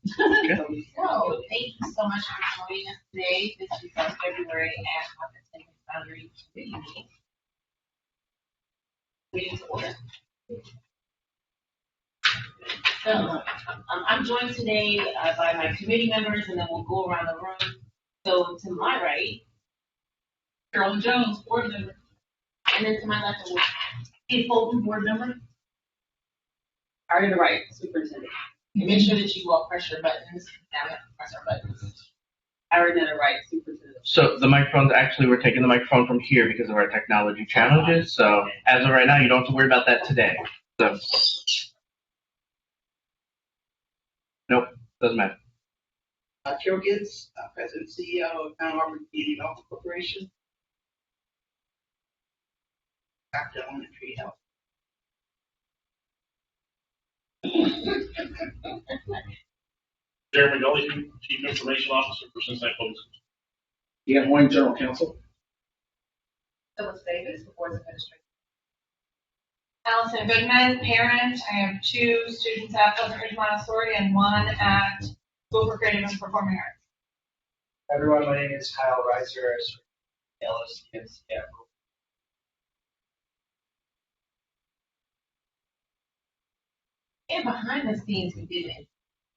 Okay. So, thank you so much for joining us today. This is our February ad hoc attendance boundary committee meeting. Meeting to order. So, I'm joined today by my committee members, and then we'll go around the room. So, to my right, Carolyn Jones, board member, and then to my left, Steve Fulton, board member. Are to the right, superintendent. And make sure that you all press your buttons. Now we have to press our buttons. Aaron to the right, superintendent. So the microphones, actually, we're taking the microphone from here because of our technology challenges. So as of right now, you don't have to worry about that today. So, nope, doesn't matter. Carol Gibbs, President and CEO of Mount Auburn Community Development Corporation. Dr. Elementary Health. Jeremy Gully, Chief Information Officer for Cincinnati Public Schools. Ian Hoyne, General Counsel. Phyllis Davis, the board's administrator. Allison Goodman, parent. I have 2 students at Pleasant Ridge Montessori and 1 at School for Creative and Performing Arts. Everyone, my name is Kyle Reiser, LSC and CF. And behind the scenes, we did it.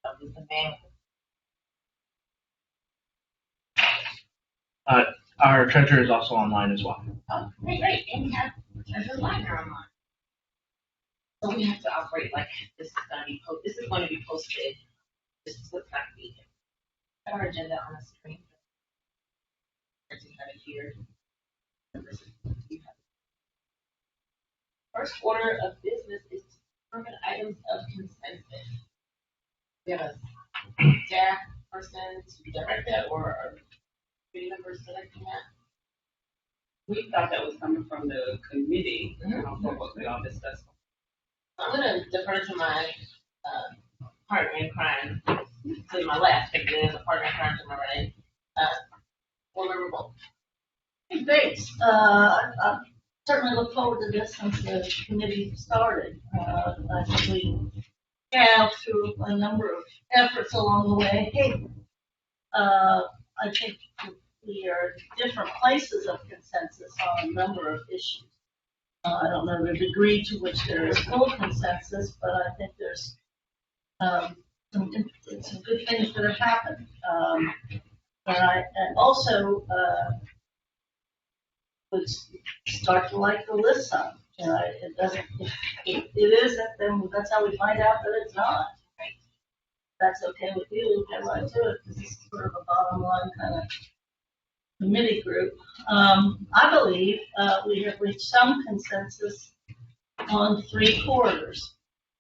The man. Our treasurer is also online as well. Oh, great. And we have treasure liner online. So we have to operate like this is going to be posted. This is what's not being. Our agenda on the screen. Here. First order of business is to determine items of consensus. We have a staff person to direct that, or are committee members directing that? We thought that was coming from the committee, from what we all discussed. I'm going to defer to my partner in crime to my left, and then the partner in crime to my right. Board member Bolt. Thanks. I certainly look forward to this since the committee started. I think we have, through a number of efforts along the way, I think we are in different places of consensus on a number of issues. I don't know the degree to which there is full consensus, but I think there's some good things that have happened. And also would start to like the list some. It doesn't. If it isn't, then that's how we find out that it's not. Right? That's okay with you. Get right to it. This is sort of a bottom line kind of committee group. I believe we have reached some consensus on 3 corridors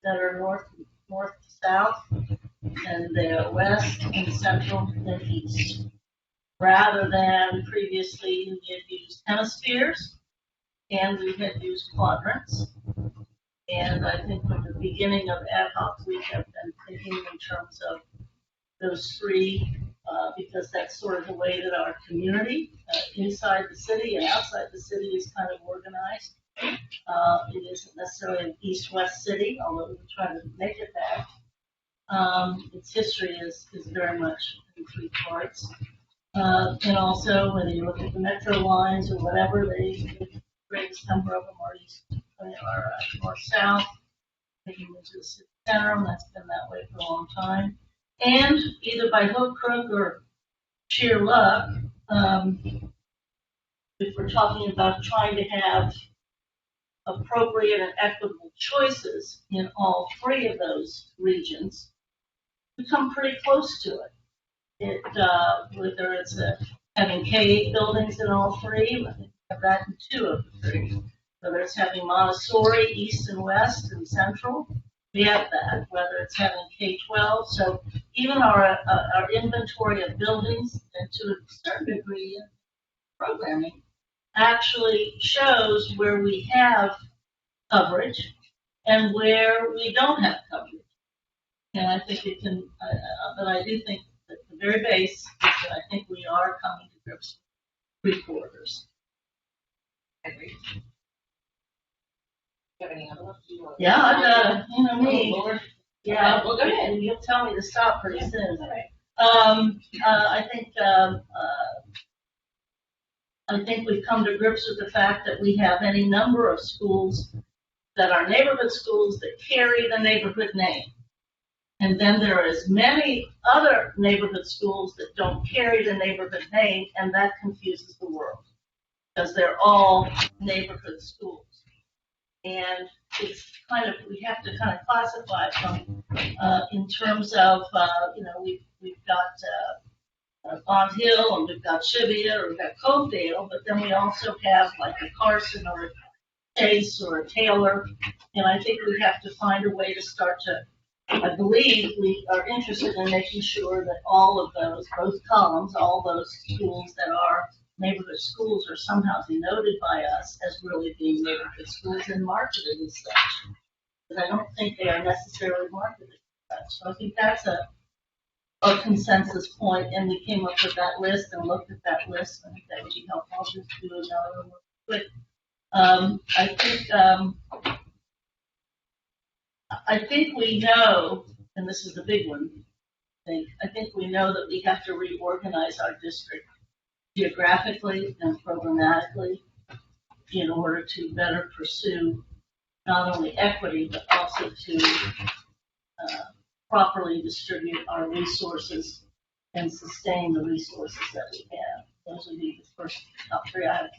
that are north to south, and they're west and central and east. Rather than previously, we had used hemispheres and we had used quadrants. And I think from the beginning of ad hoc, we have been thinking in terms of those 3, because that's sort of the way that our community, inside the city and outside the city, is kind of organized. It isn't necessarily an east-west city, although we try to make it that. Its history is very much in 3 parts. And also, whether you look at the metro lines or whatever, the greatest number of them are east or north-south, taking into the city center, and that's been that way for a long time. And either by hook, crook, or sheer luck, if we're talking about trying to have appropriate and equitable choices in all 3 of those regions, we come pretty close to it. Whether it's having K-8 buildings in all 3, I think we have that in 2 of the 3. Whether it's having Montessori east and west and central, we have that. Whether it's having K-12, so even our inventory of buildings, and to a certain degree, programming actually shows where we have coverage and where we don't have coverage. And I think it can, but I do think that the very base is that I think we are coming to grips with 3 quarters. I agree. Do you have any other ones? Yeah, I've got, me. Lord. Yeah, Well, go ahead. and you'll tell me to stop pretty soon. Alright. I think we've come to grips with the fact that we have any number of schools that are neighborhood schools that carry the neighborhood name. And then there are as many other neighborhood schools that don't carry the neighborhood name, and that confuses the world. Because they're all neighborhood schools. And it's kind of, we have to kind of classify them, in terms of, we've got, Bond Hill, and we've got Shibia, or we've got Coverdale, but then we also have like a Carson or a Chase or a Taylor, and I think we have to find a way to start to, I believe we are interested in making sure that all of those, both columns, all those schools that are neighborhood schools are somehow denoted by us as really being neighborhood schools and marketed as such. But I don't think they are necessarily marketed as such. So I think that's a consensus point, and we came up with that list and looked at that list. I think that would be helpful. I'll just do another one real quick. I think we know, and this is the big one, I think we know that we have to reorganize our district geographically and programmatically in order to better pursue not only equity, but also to properly distribute our resources and sustain the resources that we have. Those would be the first top three. I have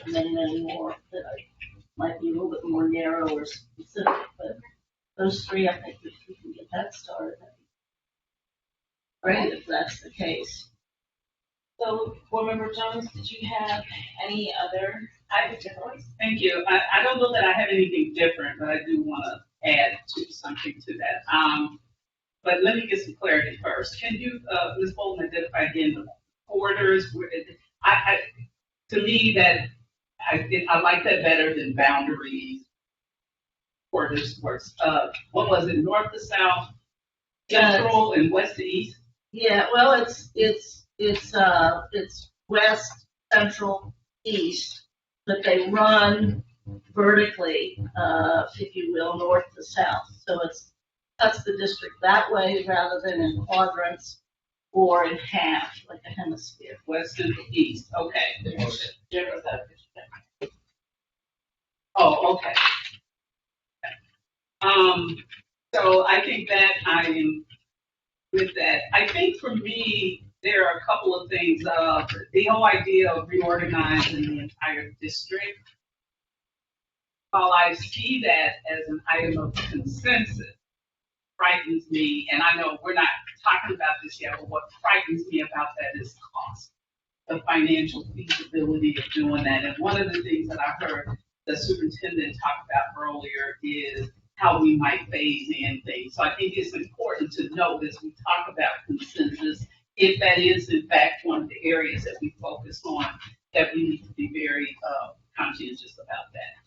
many, many more that might be a little bit more narrow or specific, but those three, I think if we can get that started, that'd be great if that's the case. So, Board Member Jones, did you have any other items to voice? Thank you. I don't know that I have anything different, but I do want to add to something to that. But let me get some clarity first. Can you, Ms. Bolton, identify again the corridors? To me, that I like that better than boundaries. Corridors works. What was it? North to south, central, and west to east. Yeah, well, it's west, central, east, but they run vertically, if you will, north to south. So cuts the district that way rather than in quadrants or in half, like a hemisphere. West, central, east. Okay. General Oh, okay. So I think that I am with that. I think for me, there are a couple of things. The whole idea of reorganizing the entire district, while I see that as an item of consensus, frightens me, and I know we're not talking about this yet, but what frightens me about that is cost, the financial feasibility of doing that. And one of the things that I heard the superintendent talk about earlier is how we might phase in things. So I think it's important to note as we talk about consensus, if that is in fact one of the areas that we focus on, that we need to be very conscientious about that.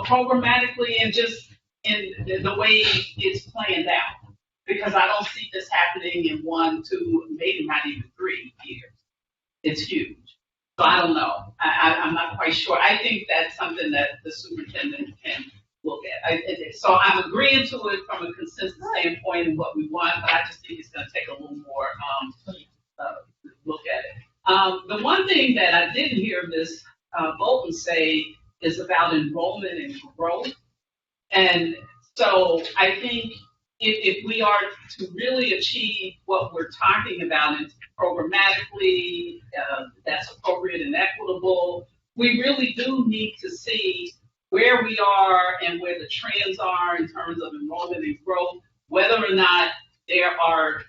Programmatically and just in the way it's planned out, because I don't see this happening in 1, 2, maybe not even 3 years. It's huge. So I don't know. I'm not quite sure. I think that's something that the superintendent can look at. So I'm agreeing to it from a consensus standpoint and what we want, but I just think it's going to take a little more look at it. The one thing that I didn't hear Ms. Bolton say is about enrollment and growth. And so I think if we are to really achieve what we're talking about and programmatically, that's appropriate and equitable, we really do need to see where we are and where the trends are in terms of enrollment and growth, whether or not there are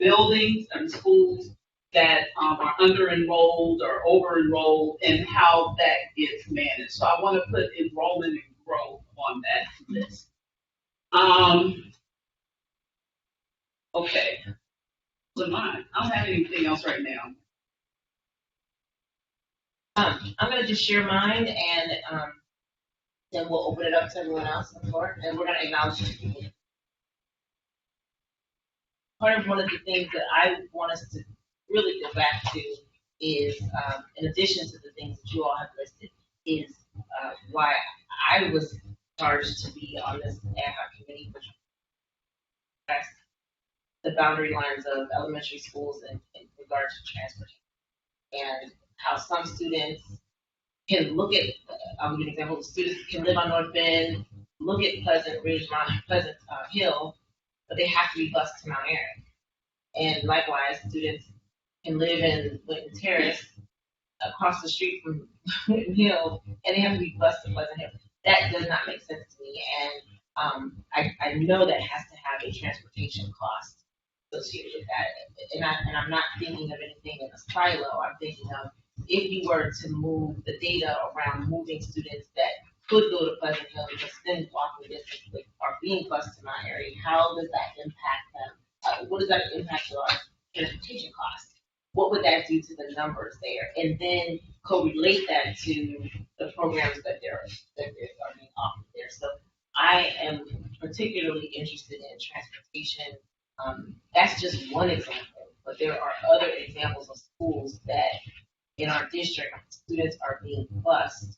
buildings and schools that are under-enrolled or over-enrolled, and how that gets managed. So I want to put enrollment and growth on that list. Okay. So mine. I don't have anything else right now. I'm going to just share mine, and then we'll open it up to everyone else on the floor, and we're going to acknowledge people. Part of one of the things that I want us to really go back to is, in addition to the things that you all have listed, is why I was charged to be on this ad hoc committee, which addressed the boundary lines of elementary schools in regard to transportation and how some students can look at, I'll give you an example, students can live on North Bend, look at Pleasant Ridge, Pleasant Hill, but they have to be bused to Mount Airy. And likewise, students can live in Winton Terrace across the street from Winton Hill, and they have to be bused to Pleasant Hill. That does not make sense to me, and I know that has to have a transportation cost associated with that. And I'm not thinking of anything in a silo. I'm thinking of if you were to move the data around moving students that could go to Pleasant Hill because then walking distance are being bused to Mount Airy, how does that impact them? What does that impact our transportation costs? What would that do to the numbers there? And then correlate that to the programs that are being offered there. So I am particularly interested in transportation. That's just one example, but there are other examples of schools that in our district students are being bused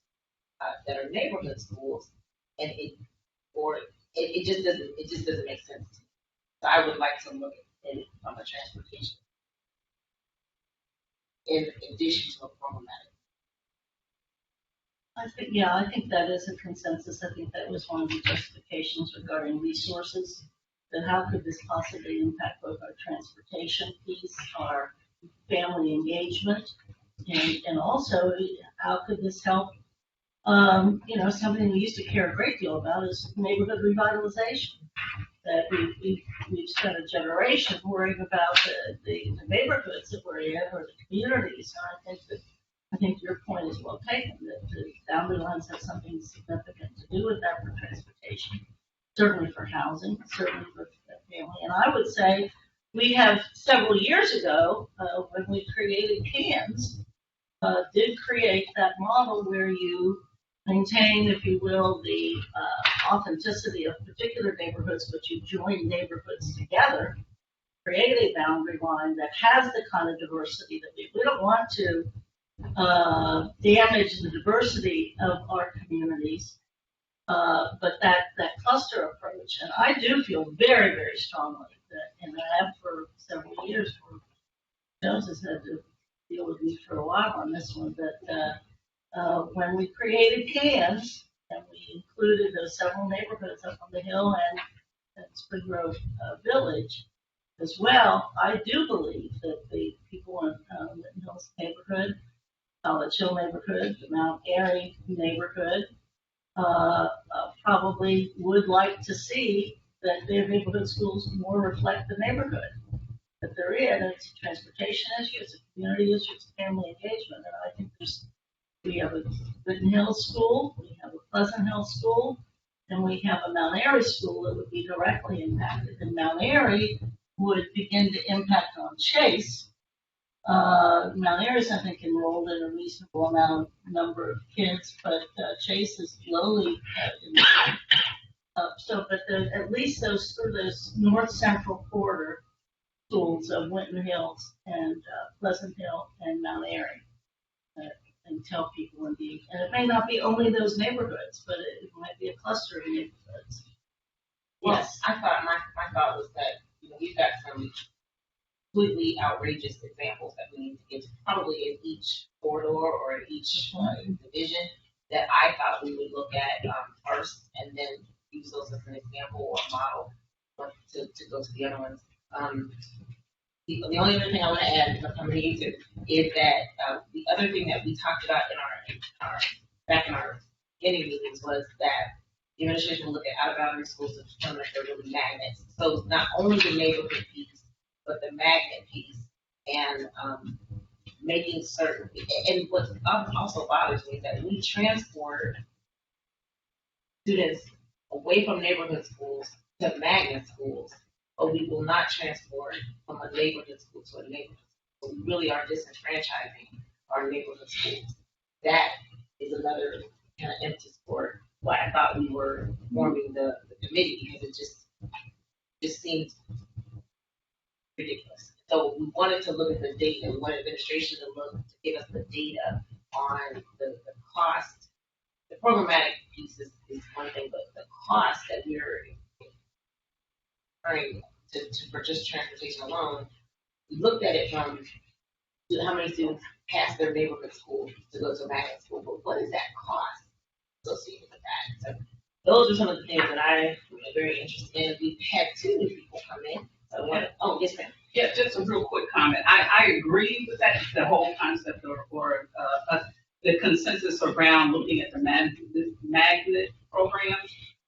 that are neighborhood schools, and it just doesn't make sense to me. So I would like to look at it from a transportation in addition to a problematic. I think that is a consensus. I think that was one of the justifications regarding resources. That how could this possibly impact both our transportation piece, our family engagement, and also how could this help? Something we used to care a great deal about is neighborhood revitalization. That we've spent a generation worrying about the neighborhoods that we're in or the communities. And I think your point is well taken, that the boundary lines have something significant to do with that for transportation, certainly for housing, certainly for family. And I would say we have several years ago, when we created CANS, did create that model where you maintain, if you will, the authenticity of particular neighborhoods, but you join neighborhoods together, create a boundary line that has the kind of diversity that we don't want to damage the diversity of our communities, but that cluster approach, and I do feel very, very strongly that, and I have for several years, Jones has had to deal with me for a while on this one, that when we created CANS, and we included those several neighborhoods up on the hill and Spring Grove Village as well, I do believe that the people in Winton Hills neighborhood, College Hill neighborhood, the Mount Airy neighborhood, probably would like to see that their neighborhood schools more reflect the neighborhood that they're in. It's a transportation issue, it's a community issue, it's a family engagement, and I think we have a Winton Hills school, we have a Pleasant Hill school, and we have a Mount Airy school that would be directly impacted. And Mount Airy would begin to impact on Chase. Mount Airy's, I think, enrolled in a reasonable number of kids, but Chase is slowly at least those north central corridor schools of Winton Hills and Pleasant Hill and Mount Airy, and tell people indeed. And it may not be only those neighborhoods, but it might be a cluster of neighborhoods. Well, Yes. I thought my thought was that we've got some completely outrageous examples that we need to get to, probably in each corridor or in each division, that I thought we would look at first and then use those as an example or model to go to the other ones. The only other thing I want to add before coming to you two is that the other thing that we talked about in our back in our beginning meetings was that the administration will look at out of boundary schools to determine if they're really magnets. So not only the neighborhood piece, but the magnet piece, and making certain. And what also bothers me is that we transport students away from neighborhood schools to magnet schools, but we will not transport from a neighborhood school to a neighborhood school. So we really are disenfranchising our neighborhood schools. That is another kind of impetus for why I thought we were forming the committee, because it just seems ridiculous. So we wanted to look at the data. We wanted administration to give us the data on the cost, the programmatic piece is one thing, but the cost that we're incurring for just transportation alone, we looked at it from how many students pass their neighborhood school to go to a magnet school, but what is that cost associated with that? So those are some of the things that I am very interested in. We've had two new people come in. So oh, yes, ma'am. Yeah, just a real quick comment. I agree with that, the whole concept or the consensus around looking at the magnet program.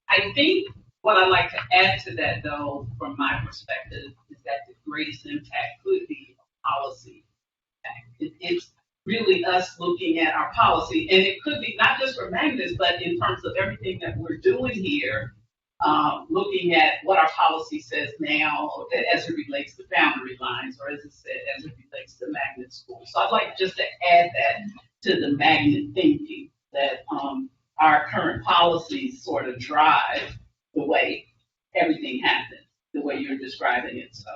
I think what I'd like to add to that, though, from my perspective, is that the greatest impact could be policy. It's really us looking at our policy, and it could be not just for magnets, but in terms of everything that we're doing here, looking at what our policy says now as it relates to boundary lines, or as it said, as it relates to magnet schools. So I'd like just to add that to the magnet thinking, that our current policies sort of drive the way everything happens, the way you're describing it. So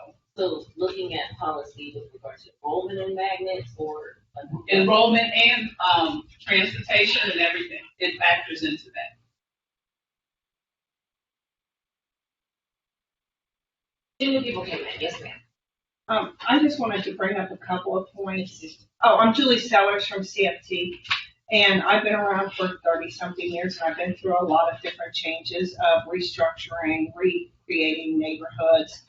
looking at policy with regard to enrollment in magnets or enrollment and transportation and everything, it factors into that. Two people came in. Yes, ma'am. I just wanted to bring up a couple of points. Oh, I'm Julie Sellers from CFT, and I've been around for 30-something years, and I've been through a lot of different changes of restructuring, recreating neighborhoods.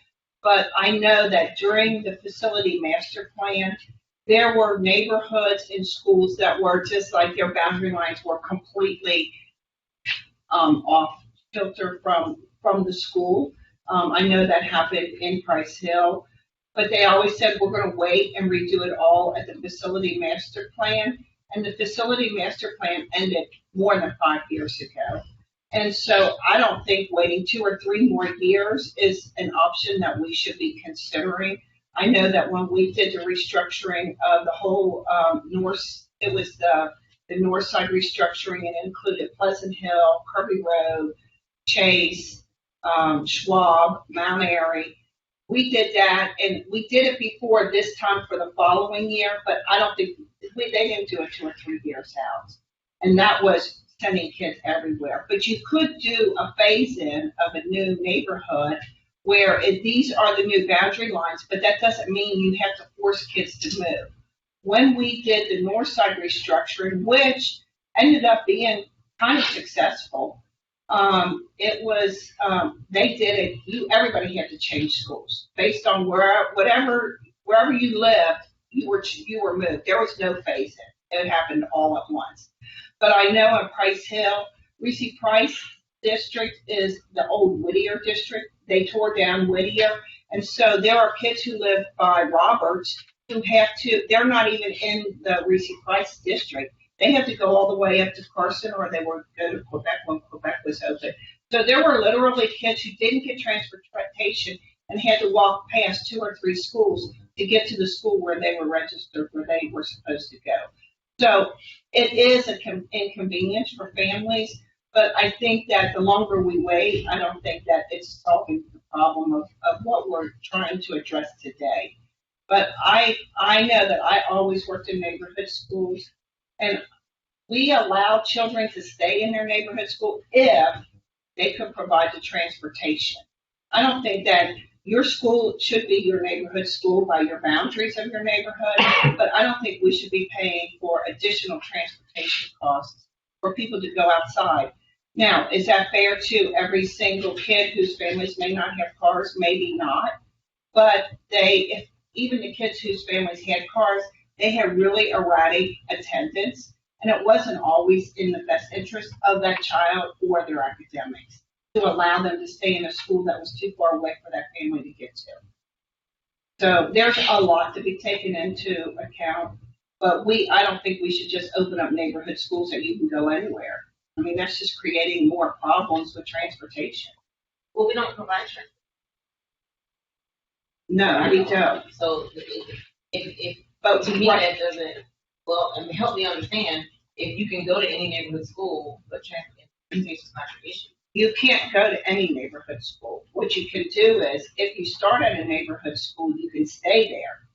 But I know that during the facility master plan, there were neighborhoods and schools that were just like their boundary lines were completely off kilter from the school. I know that happened in Price Hill, but they always said we're going to wait and redo it all at the facility master plan. And the facility master plan ended more than 5 years ago. And so I don't think waiting 2 or 3 more years is an option that we should be considering. I know that when we did the restructuring of the whole it was the north side restructuring, and included Pleasant Hill, Kirby Road, Chase, Schwab, Mount Airy. We did that, and we did it before this time for the following year, but I don't think they didn't do it 2 or 3 years out. And that was sending kids everywhere. But you could do a phase-in of a new neighborhood where these are the new boundary lines, but that doesn't mean you have to force kids to move. When we did the north side restructuring, which ended up being kind of successful, it was they did it. Everybody had to change schools based on wherever you lived. You were moved. There was no phase-in. It happened all at once. But I know in Price Hill, Reese Price district is the old Whittier district. They tore down Whittier, and so there are kids who live by Roberts who have to. They're not even in the Reese Price district. They have to go all the way up to Carson, or they would go to Quebec when Quebec was open. So there were literally kids who didn't get transportation and had to walk past 2 or 3 schools to get to the school where they were registered, where they were supposed to go. So it is an inconvenience for families, but I think that the longer we wait, I don't think that it's solving the problem of what we're trying to address today. But I know that I always worked in neighborhood schools, and we allow children to stay in their neighborhood school if they could provide the transportation. I don't think that your school should be your neighborhood school by your boundaries of your neighborhood, but I don't think we should be paying for additional transportation costs for people to go outside. Now, is that fair to every single kid whose families may not have cars? Maybe not. But even the kids whose families had cars, they had really erratic attendance, and it wasn't always in the best interest of that child or their academics to allow them to stay in a school that was too far away for that family to get to. So there's a lot to be taken into account, but I don't think we should just open up neighborhood schools that you can go anywhere. I mean, that's just creating more problems with transportation. Well, we don't provide transportation. No, we don't. So but to me, that doesn't, help me understand, if you can go to any neighborhood school, but transportation is not your issue. You can't go to any neighborhood school. What you can do is, if you start at a neighborhood school, you can stay there.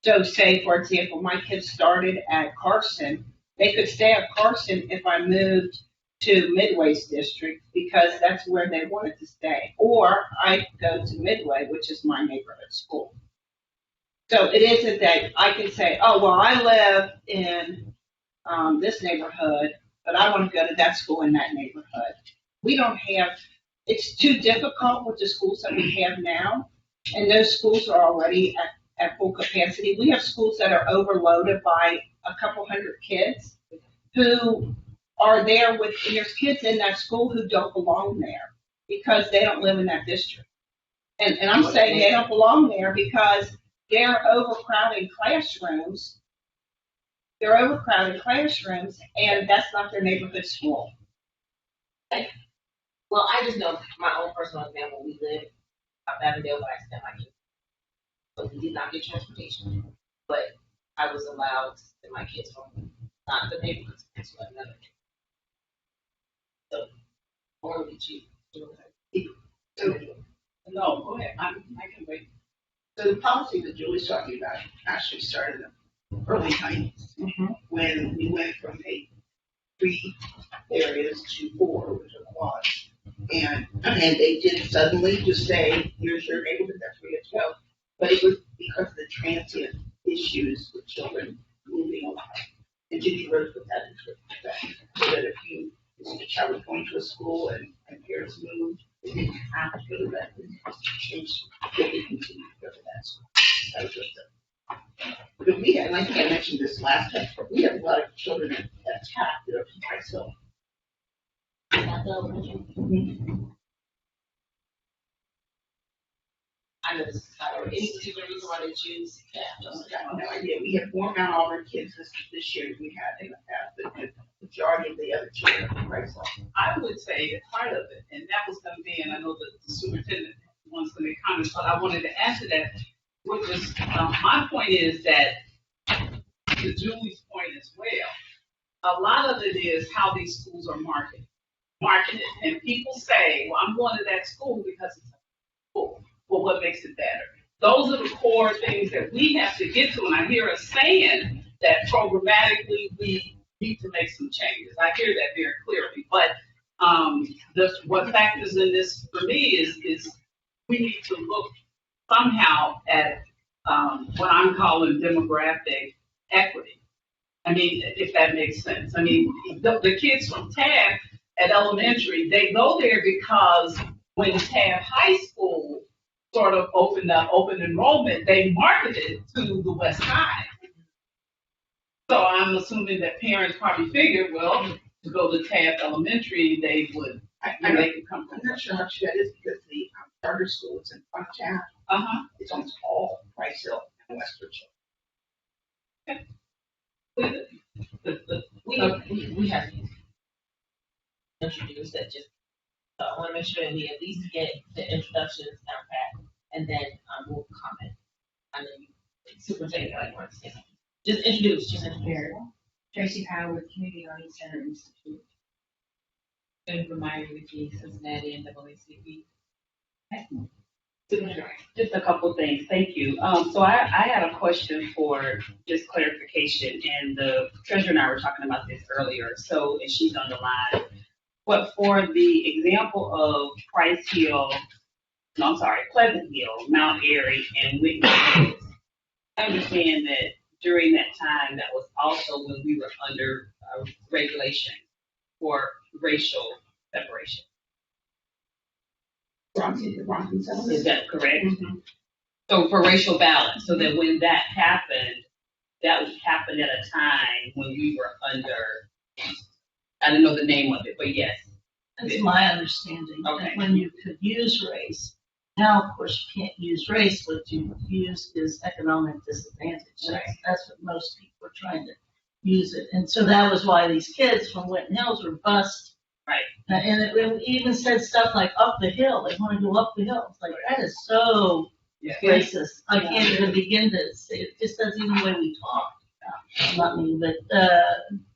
So say, for example, my kids started at Carson. They could stay at Carson if I moved to Midway's district because that's where they wanted to stay. Or I go to Midway, which is my neighborhood school. So it isn't that I can say, oh, well, I live in this neighborhood, but I want to go to that school in that neighborhood. We don't have, it's too difficult with the schools that we have now. And those schools are already at full capacity. We have schools that are overloaded by a couple hundred kids who are there with, and there's kids in that school who don't belong there because they don't live in that district. And I'm saying they don't belong there because they're overcrowding classrooms. They're overcrowding classrooms, and that's not their neighborhood school. Well, I just know my own personal example. We live out Avondale, but I sent my kids. So we did not get transportation, but I was allowed to send my kids from not the neighborhood school to another. So, or would you? No, go ahead. I can wait. So the policy that Julie's talking about actually started in the early 90s when we went from 3 areas to 4, which are quads. And they did suddenly just say, here's your neighborhood, that's where you have to go. But it was because of the transient issues with children moving around. And Ginny wrote put that into effect. So that if a child was going to a school and parents moved, they didn't have to go to that. They changed, they could continue to go to that school. That was just but we had, and I think I mentioned this last time, we have a lot of children at TAP that are from Brazil. I know this is not any particular reason why they choose that. I have no idea. We have more Mount Auburn kids this year than we had in the past, but the majority of the other children are from Brazil. I would say that part of it, and that was going to be, and I know that the superintendent wants to make comments, but I wanted to answer that, which is, my point is that, to Julie's point as well, a lot of it is how these schools are marketed. And people say, well, I'm going to that school because it's a school. Well, what makes it better? Those are the core things that we have to get to, and I hear us saying that programmatically we need to make some changes. I hear that very clearly, but what factors in this for me is we need to look somehow at what I'm calling demographic equity. I mean, if that makes sense. I mean, the kids from TAB at elementary, they go there because when TAB High School sort of opened up open enrollment, they marketed to the West Side. So I'm assuming that parents probably figured, well, to go to Taft Elementary, they would, they could come from. I'm not sure how true that is because the charter school is in front of Taft. It's almost all Price Hill and West Virginia. We have introduced that just, so I want to make sure that we at least get the introductions down pat, and then we'll comment. I know you, superintendent, I want to say something. Just introduce. Tracy Howard, Community Learning Center Institute. Been from Miami, Cincinnati, and NAACP. Just a couple things. Thank you. So I had a question for just clarification, and the treasurer and I were talking about this earlier. So, and she's on the line. But for the example of Pleasant Hill, Mount Airy, and Whitney, I understand that during that time, that was also when we were under regulation for racial separation. Is that correct? Mm-hmm. So for racial balance, so that when that happened at a time when we were under, I don't know the name of it, but yes. That's my understanding. Okay. That when you could use race. Now, of course, you can't use race. What you use is economic disadvantage. Right. That's what most people are trying to use it. And so that was why these kids from Winton Hills were bused. Right. And it even said stuff like up the hill. They want to go up the hill. It's like, that is so racist. I can't even begin to say it. Just that's even the way we talk. Not me,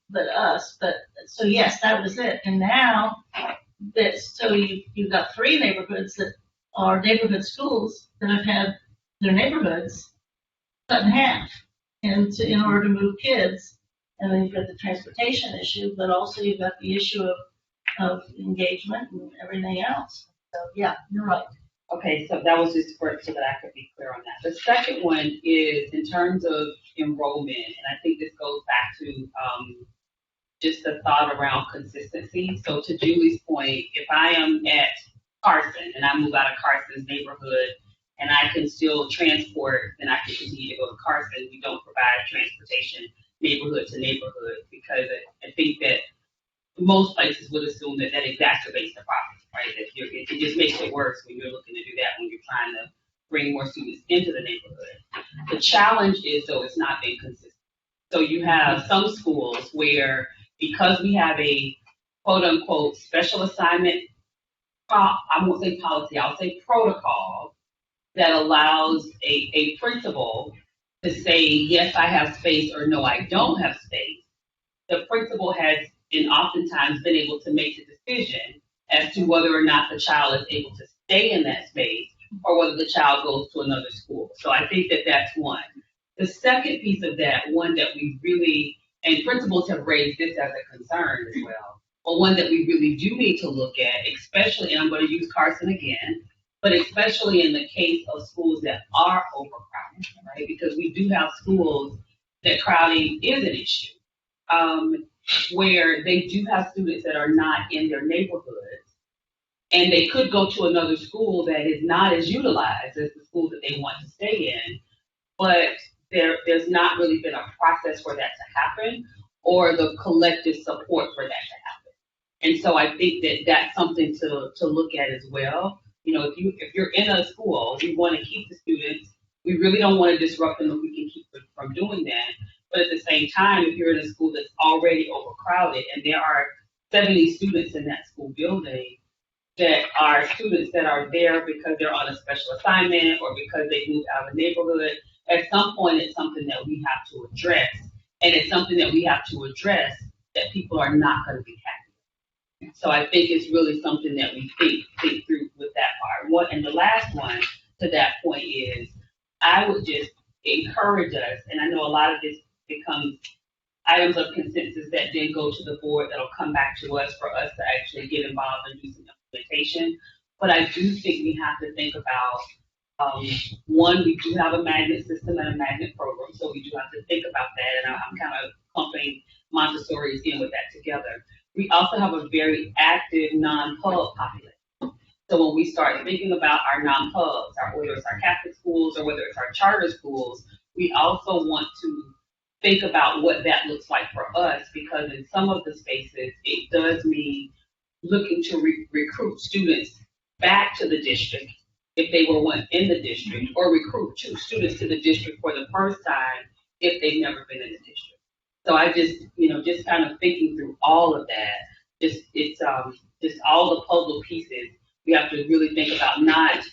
but us. But so yes, that was it. And now so you've got 3 neighborhoods that are neighborhood schools that have had their neighborhoods cut in half, and in order to move kids. And then you've got the transportation issue, but also you've got the issue of of engagement and everything else. So, yeah, you're right. Okay, so that was just for, so that I could be clear on that. The second one is in terms of enrollment, and I think this goes back to, just the thought around consistency. So to Julie's point, if I am at Carson and I move out of Carson's neighborhood and I can still transport, then I can continue to go to Carson. We don't provide transportation neighborhood to neighborhood because I think that most places would assume that that exacerbates the problem, right? That it just makes it worse when you're looking to do that when you're trying to bring more students into the neighborhood. The challenge is though it's not being consistent. So you have some schools where because we have a quote unquote special assignment, I won't say policy, I'll say protocol that allows a principal to say, yes, I have space or no, I don't have space. The principal has, and oftentimes been able to make the decision as to whether or not the child is able to stay in that space or whether the child goes to another school. So I think that that's one. The second piece of that, one that we really, and principals have raised this as a concern as well, but one that we really do need to look at, especially, and I'm going to use Carson again, but especially in the case of schools that are overcrowded, right? Because we do have schools that crowding is an issue, where they do have students that are not in their neighborhoods, and they could go to another school that is not as utilized as the school that they want to stay in, but there's not really been a process for that to happen or the collective support for that to happen. And so I think that that's something to look at as well. You know, if you're in a school, we want to keep the students. We really don't want to disrupt them if we can keep them from doing that. But at the same time, if you're in a school that's already overcrowded and there are 70 students in that school building that are students that are there because they're on a special assignment or because they moved out of the neighborhood, at some point it's something that we have to address. And it's something that we have to address that people are not going to be happy. So I think it's really something that we think through with that part. And the last one to that point is, I would just encourage us, and I know a lot of this becomes items of consensus that then go to the board that'll come back to us for us to actually get involved and do some implementation. But I do think we have to think about, one, we do have a magnet system and a magnet program, so we do have to think about that, and I'm kind of clumping Montessori's in with that together. We also have a very active non-pub population. So when we start thinking about our non-pubs, whether it's our Catholic schools or whether it's our charter schools, we also want to think about what that looks like for us, because in some of the spaces, it does mean looking to recruit students back to the district if they were once in the district, or recruit students to the district for the first time if they've never been in the district. So I just kind of thinking through all of that, it's all the puzzle pieces. We have to really think about not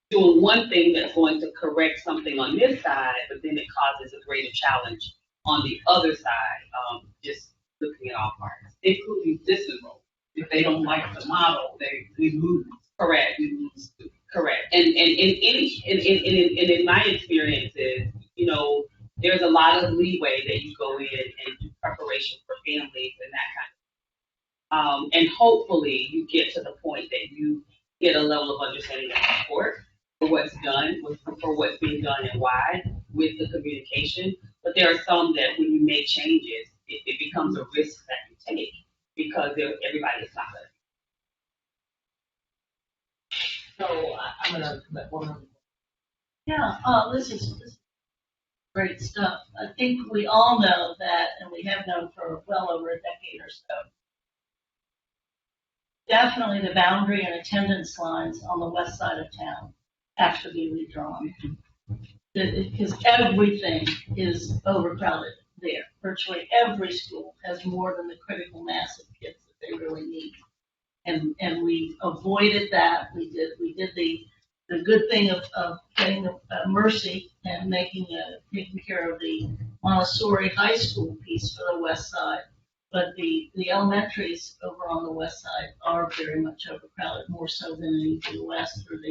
doing one thing that's going to correct something on this side, but then it causes a greater challenge on the other side. Just looking at all parts, including disenroll. If they don't like the model, we lose. Correct. We lose. Correct. And in my experiences, there's a lot of leeway that you go in and do preparation for families and that kind of thing. And hopefully you get to the point that you get a level of understanding and support for what's done, for what's being done and why with the communication. But there are some that when you make changes, it becomes a risk that you take because everybody is not good. So I'm going to commit one. Yeah, this is great stuff. I think we all know that, and we have known for well over a decade or so. Definitely the boundary and attendance lines on the west side of town have to be redrawn. Because everything is overcrowded there. Virtually every school has more than the critical mass of kids that they really need. And we avoided that. We did the good thing of getting Mercy and taking care of the Montessori high school piece for the west side. But the elementaries over on the west side are very much overcrowded, more so than in the west or in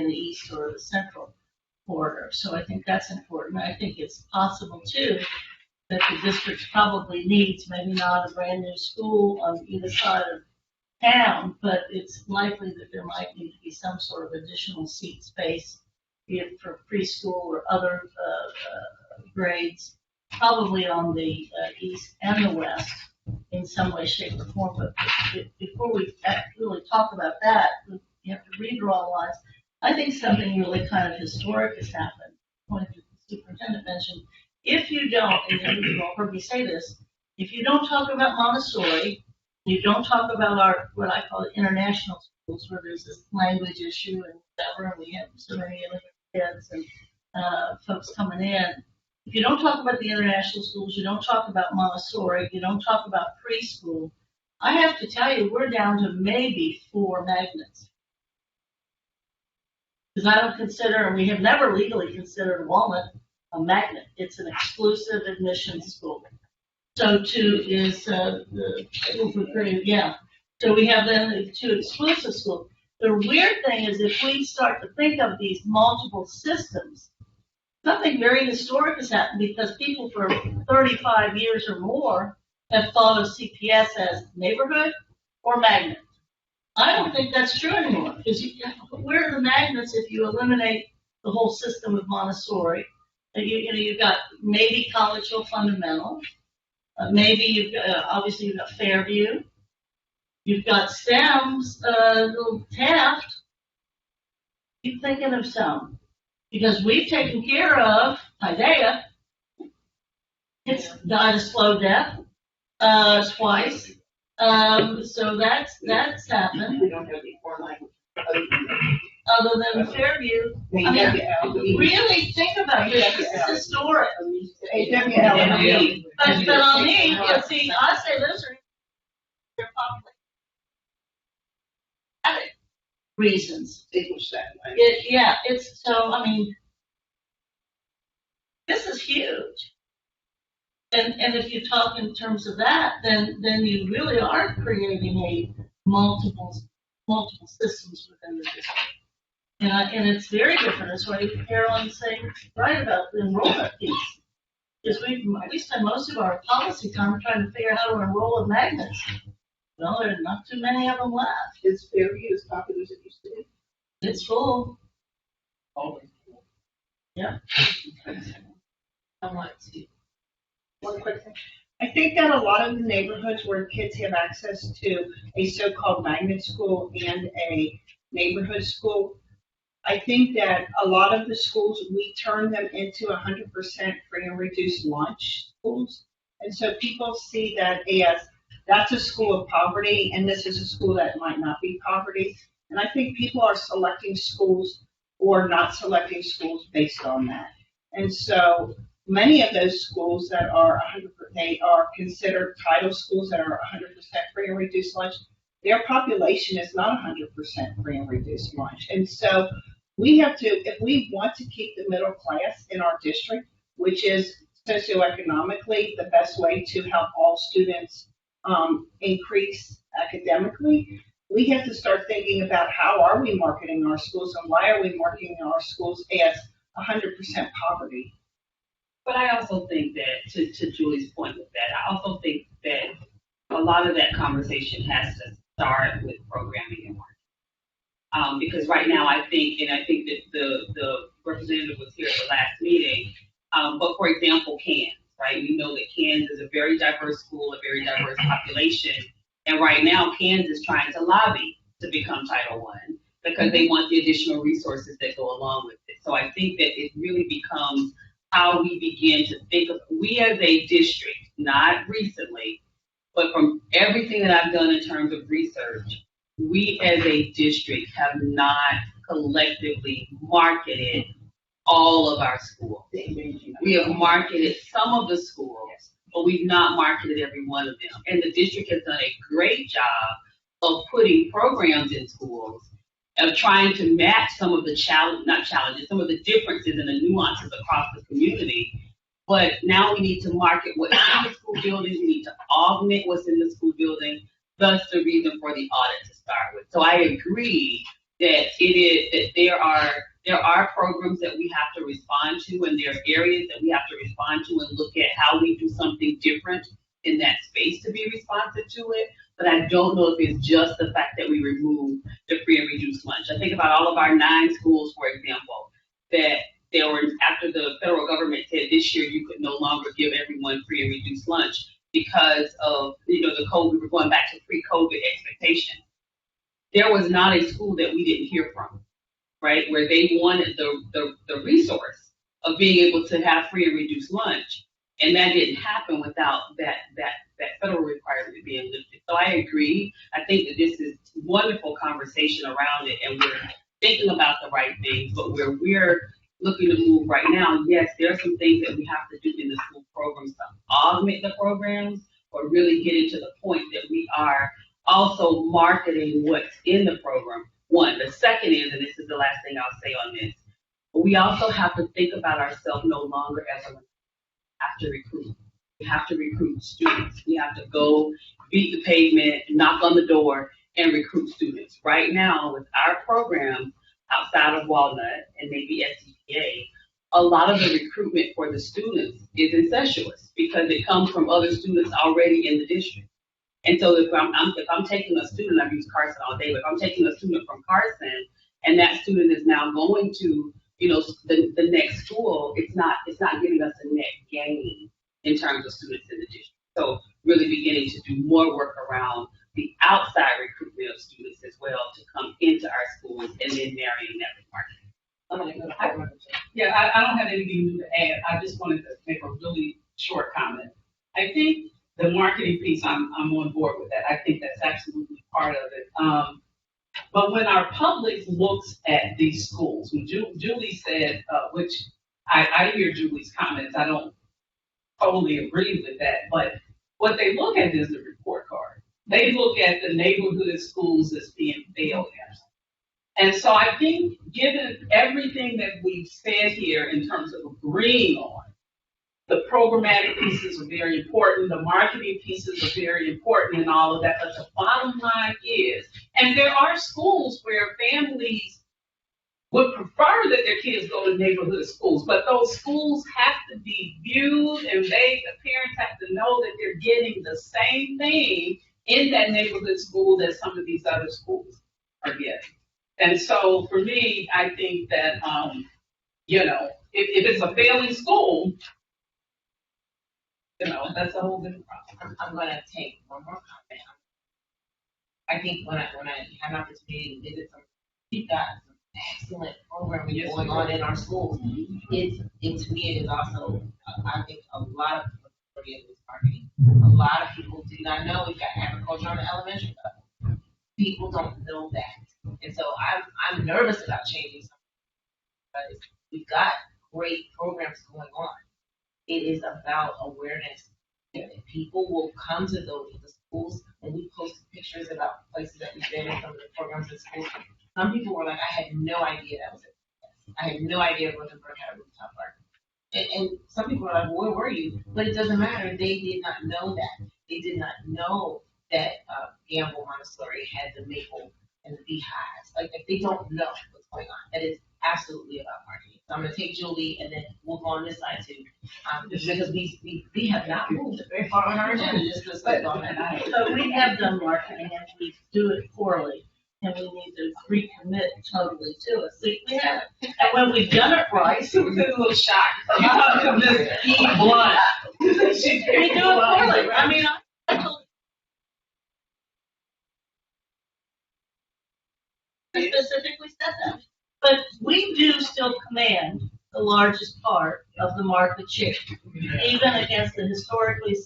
the east or the central border. So I think that's important. I think it's possible too that the district probably needs, maybe not a brand new school on either side of town, but it's likely that there might need to be some sort of additional seat space, be it for preschool or other grades, probably on the east and the west in some way, shape, or form. But before we really talk about that, you have to redraw lines. I think something really kind of historic has happened. Point the superintendent mentioned, if you don't, and you've all heard me say this, if you don't talk about Montessori, you don't talk about our, what I call international schools, where there's this language issue and whatever, and we have so many immigrant kids and folks coming in. If you don't talk about the international schools, you don't talk about Montessori, you don't talk about preschool, I have to tell you, we're down to maybe 4 magnets. Because I don't consider, and we have never legally considered Walnut a magnet. It's an exclusive admission school. So 2 is the school for grade, yeah. So we have then the 2 exclusive schools. The weird thing is if we start to think of these multiple systems, something very historic has happened because people for 35 years or more have thought of CPS as neighborhood or magnet. I don't think that's true anymore because where are the magnets if you eliminate the whole system of Montessori? You've got maybe College Hill Fundamental. Maybe you've got, obviously you've got Fairview. You've got STEM's, little Taft. Keep thinking of some. Because we've taken care of Paideia. It's died a slow death, twice. So that's happened. We don't have the 4 language. Other than Fairview. I mean, really think about this. This is historic. But on me, you see, I say those are their population reasons. Yeah, it's so. I mean, this is huge. And if you talk in terms of that, then you really are creating a multiple systems within the district. And it's very different. That's why Carolyn's saying right about the enrollment piece. Because we spend most of our policy time trying to figure out how to enroll in magnets. Well, there are not too many of them left. Is Fairview as popular as it used to be? It's full. Always. Yeah. I want to. One quick thing. I think that a lot of the neighborhoods where kids have access to a so-called magnet school and a neighborhood school, I think that a lot of the schools, we turn them into 100% free and reduced lunch schools. And so people see that as that's a school of poverty and this is a school that might not be poverty. And I think people are selecting schools or not selecting schools based on that. And so many of those schools that are 100%, they are considered title schools that are 100% free and reduced lunch. Their population is not 100% free and reduced lunch. And so we have to, if we want to keep the middle class in our district, which is socioeconomically the best way to help all students increase academically, we have to start thinking about how are we marketing our schools and why are we marketing our schools as 100% poverty. But I also think that, to Julie's point with that, I also think that a lot of that conversation has to start with programming and marketing. Because right now I think that the representative was here at the last meeting, but for example, Cairns, right? We know that Cairns is a very diverse school, a very diverse population, and right now Cairns is trying to lobby to become Title I because they want the additional resources that go along with it. So I think that it really becomes how we begin to think of, we as a district, not recently, but from everything that I've done in terms of research, we as a district have not collectively marketed all of our schools. We have marketed some of the schools, but we've not marketed every one of them. And the district has done a great job of putting programs in schools, of trying to match some of the some of the differences and the nuances across the community. But now we need to market what's in the school buildings. We need to augment what's in the school building. Thus the reason for the audit to start with. So I agree that There are programs that we have to respond to, and there are areas that we have to respond to and look at how we do something different in that space to be responsive to it. But I don't know if it's just the fact that we remove the free and reduced lunch. I think about all of our 9 schools, for example, that there were, after the federal government said this year you could no longer give everyone free and reduced lunch because of, the COVID, we were going back to pre-COVID expectations. There was not a school that we didn't hear from, right, where they wanted the resource of being able to have free and reduced lunch. And that didn't happen without that federal requirement being lifted. So I agree. I think that this is wonderful conversation around it, and we're thinking about the right things, but where we're looking to move right now, yes, there are some things that we have to do in the school programs to augment the programs, or really getting to the point that we are also marketing what's in the program. One. The second is, and this is the last thing I'll say on this, but we also have to think about ourselves no longer as a have to recruit. We have to recruit students. We have to go beat the pavement, knock on the door, and recruit students. Right now, with our program outside of Walnut and maybe SCPA, a lot of the recruitment for the students is incestuous because it comes from other students already in the district. And so if I'm taking a student, I've used Carson all day, but if I'm taking a student from Carson and that student is now going to the next school, it's not giving us a net gain in terms of students in the district. So really beginning to do more work around the outside recruitment of students as well to come into our schools and then marrying that with marketing. I don't have anything new to add. I just wanted to make a really short comment. I think the marketing piece, I'm on board with that. I think that's absolutely part of it. But when our public looks at these schools, when Julie said, which I hear Julie's comments, I don't totally agree with that, but what they look at is the report card. They look at the neighborhood schools as being failures. And so I think given everything that we've said here in terms of agreeing on, the programmatic pieces are very important, the marketing pieces are very important and all of that, but the bottom line is, and there are schools where families would prefer that their kids go to neighborhood schools, but those schools have to be viewed and the parents have to know that they're getting the same thing in that neighborhood school that some of these other schools are getting. And so for me, I think that, if it's a failing school, that's a whole different problem. I'm gonna take one more comment. I think when I had an opportunity to visit some, we've got some excellent programming going on in our schools. It to me it is also, I think a lot of people is marketing. A lot of people do not know we've got agriculture on the elementary level. People don't know that, and so I'm nervous about changing something because we've got great programs going on. It is about awareness. People will come to the schools and we post pictures about places that we've been in, some of the programs in schools. Some people were like, I had no idea that was it. I had no idea Rosenberg had a rooftop garden. And some people are like, well, where were you? But it doesn't matter. They did not know that. They did not know that Gamble Montessori had the maple and the beehives. Like they don't know what's going on. That is absolutely about marketing. So I'm going to take Julie and then move on this side too, because we have not moved very far on our agenda. Just on that. So we have done marketing and we do it poorly, and we need to recommit totally to it. See, we have, and when we've done it right, She was a little shocked. You know, Miss E. Blunt. we do it poorly. I mean, I specifically said that. But we do still command the largest part of the market share, even against the historically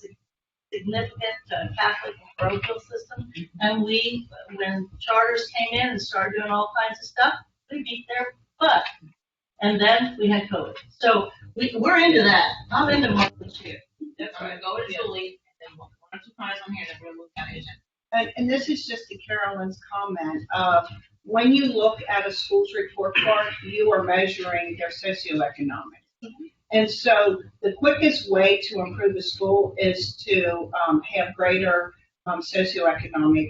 significant Catholic and parochial system. And when charters came in and started doing all kinds of stuff, we beat their butt. And then we had COVID. So we're into that. I'm into market share. That's right. Go to Julie, and then one or two comments on here, and then we'll move down the agenda. And this is just to Carolyn's comment. When you look at a school's report card, you are measuring their socioeconomic. And so the quickest way to improve a school is to have greater socioeconomic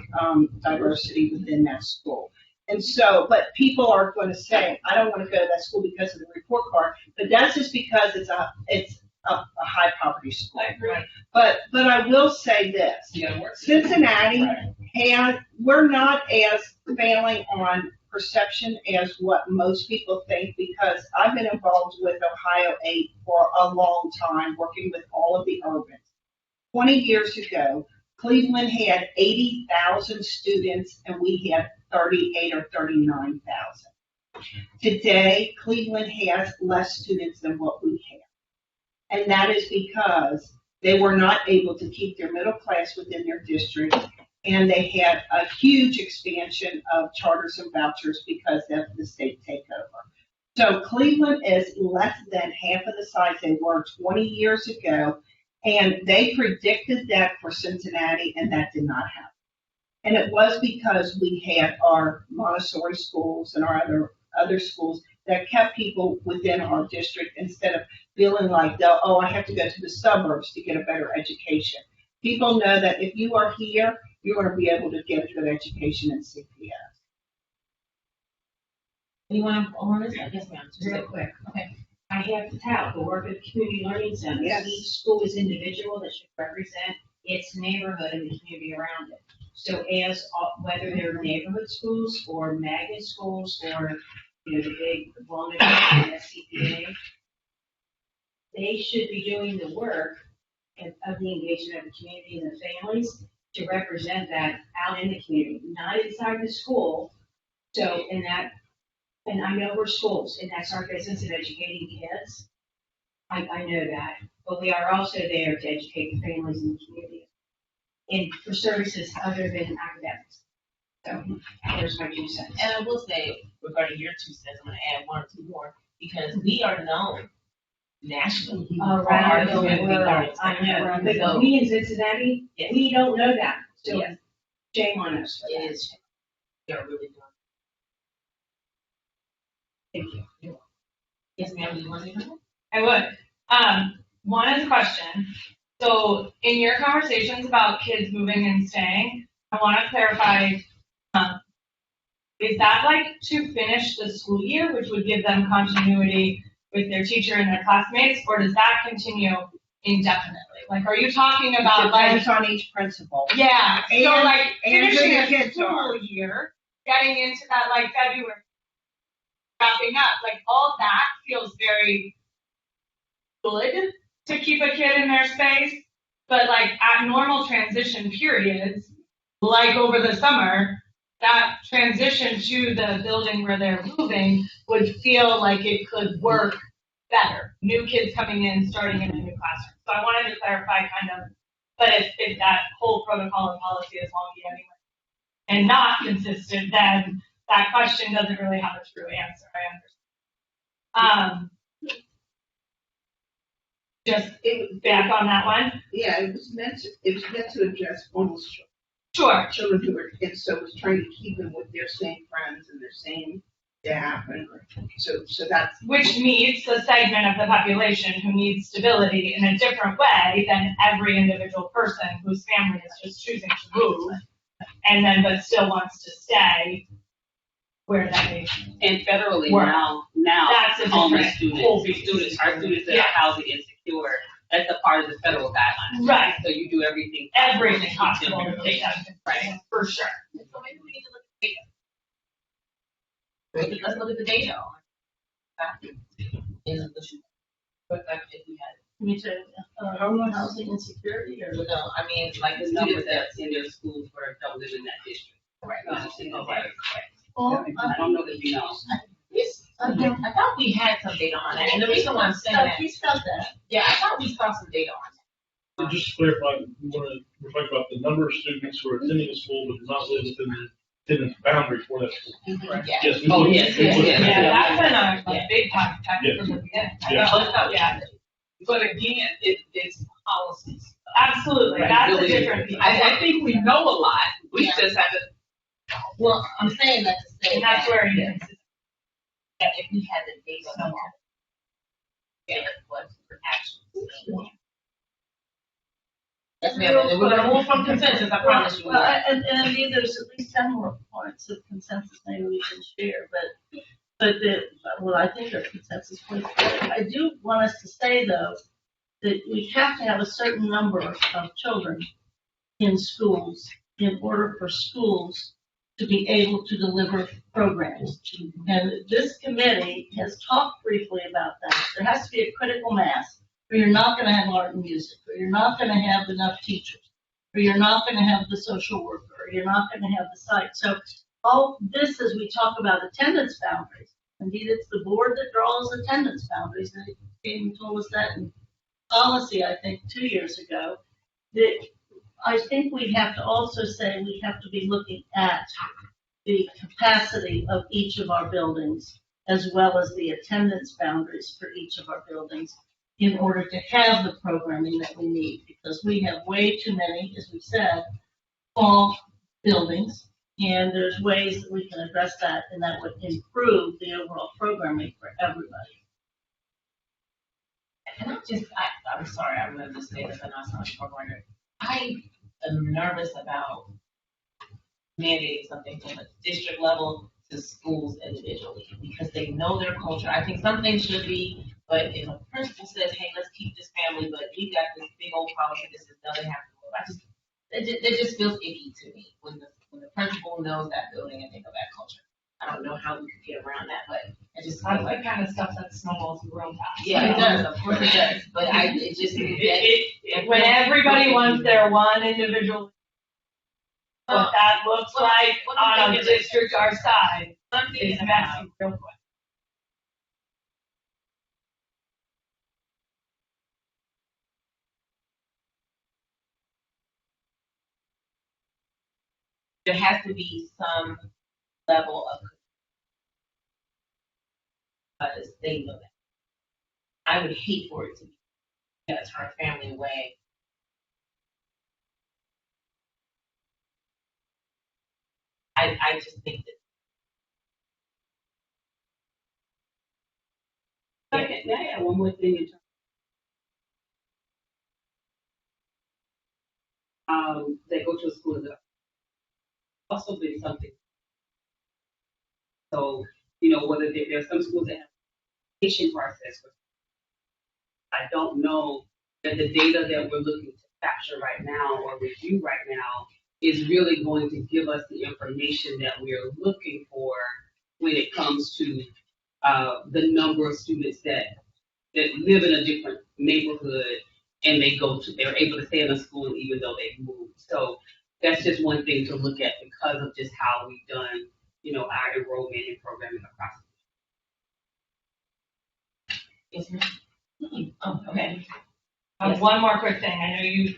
diversity within that school. And so, but people are going to say, I don't want to go to that school because of the report card, but that's just because it's a high poverty school. Right. But I will say this, Cincinnati we're not as failing on perception as what most people think, because I've been involved with Ohio 8 for a long time, working with all of the urbans. 20 years ago, Cleveland had 80,000 students and we had 38 or 39,000. Today, Cleveland has less students than what we have. And that is because they were not able to keep their middle class within their district, and they had a huge expansion of charters and vouchers because of the state takeover. So Cleveland is less than half of the size they were 20 years ago, and they predicted that for Cincinnati, and that did not happen. And it was because we had our Montessori schools and our other schools that kept people within our district instead of feeling like, I have to go to the suburbs to get a better education. People know that if you are here, you're going to be able to get a good education in CPS. Anyone on this? Yes, ma'am. Just real quick. Okay. I have to tout the work of community learning centers. Yes. Each school is individual that should represent its neighborhood and the community around it. So as whether they're neighborhood schools or magnet schools or the big Walnut and SCPA, they should be doing the work of the engagement of the community and the families to represent that out in the community, not inside the school. So and I know we're schools, and that's our business of educating kids. I know that, but we are also there to educate the families in the community and for services other than academics. So there's my 2 cents. And I will say, regarding your 2 cents, I'm gonna add 1 or 2 more, because we are known nationally for our community learning. I know, but So, we in Cincinnati, yes, we don't know that. So yes, shame on us. it is. We are really doing. Thank you. Yes, ma'am, do you want to know? I would. One is a question. So in your conversations about kids moving and staying, I want to clarify, is that like to finish the school year, which would give them continuity with their teacher and their classmates, or does that continue indefinitely? Like, are you talking about Depends on each principal. yeah, so And- like and who finishing the a kids school are. year, getting into that like February, wrapping up, like all that feels very good to keep a kid in their space, but like at normal transition periods, like over the summer, that transition to the building where they're moving would feel like it could work better. New kids coming in, starting in a new classroom. So I wanted to clarify kind of, but if that whole protocol and policy is wonky anyway and not consistent, then that question doesn't really have a true answer. I understand. Just back on that one. Yeah, it was meant to address homeless Sure. children who were, and so it was trying to keep them with their same friends and their same staff, and so that's. Which meets a segment of the population who needs stability in a different way than every individual person whose family is just choosing to move and then but still wants to stay where they And federally Work. now That's a homeless different whole students beast. are students that Yeah. are housing insecure. That's a part of the federal guidelines. Right. So you do everything. everything to possible keep them to safe. take that right for sure. So maybe we need to look at the data. Let's look at the data on factors in the shoe. What factor if we had? Me too. Housing insecurity or? No, I mean, like The the numbers students that. that's in their schools where don't live in that district. Right. Okay. Well, I don't know that you know. Yes, I thought we had some data on that, and the reason why I'm saying that, He spelled that. yeah, I thought we saw some data on that. So just to clarify, we're talking about the number of students who are attending the school but do not live within the attendance boundary for that school. Yeah. Yes. Oh, yes, yes, we- yes. Yeah, that's been a Yeah. big factor Yes. from the beginning. Yeah. Yeah, But again, it's policies. absolutely. Right. That's a Really. different piece. I think we know a lot, we Yeah. just have to. Well, I'm saying that to say And that's that. where you can. That if we had the data on that. Yeah, what we're actually seeing. Yes, ma'am, and we're gonna move from consensus, I promise you. Well, and I mean, there's at least 10 more points of consensus maybe we can share, well, I think our consensus points. I do want us to say though, that we have to have a certain number of children in schools in order for schools to be able to deliver programs. And this committee has talked briefly about that. There has to be a critical mass, or you're not gonna have art and music, or you're not gonna have enough teachers, or you're not gonna have the social worker, or you're not gonna have the site. So all this, as we talk about attendance boundaries, indeed, it's the board that draws attendance boundaries. They came and told us that in policy, I think, 2 years ago. That I think we have to also say we have to be looking at the capacity of each of our buildings as well as the attendance boundaries for each of our buildings in order to have the programming that we need, because we have way too many, as we said, small buildings, and there's ways that we can address that, and that would improve the overall programming for everybody. And I'm sorry, I'm gonna just say this, and I'm sorry for wondering. I am nervous about mandating something from a district level to schools individually, because they know their culture. I think some things should be, but if a principal says, hey, let's keep this family, but we got this big old policy, this is nothing happening. It just feels icky to me when the principal knows that building and they know that culture. I don't know how we could get around that, but it just feels like the kind of stuff that snowballs real fast. yeah, it does. Of course it does. But it just when everybody wants their one individual, what that looks like on a district our size is messy real quick. there has to be some level of because they know that. I would hate for it to be gotta turn family away. I just think that Okay, may I add one more thing in terms that go to a school that also been something. So, whether there are some schools that have a application process, but I don't know that the data that we're looking to capture right now or review right now is really going to give us the information that we're looking for when it comes to the number of students that live in a different neighborhood and they're able to stay in a school even though they've moved. So that's just one thing to look at because of just how we've done, our enrollment and programming across. yes, ma'am. Oh, okay. One more quick thing. I know you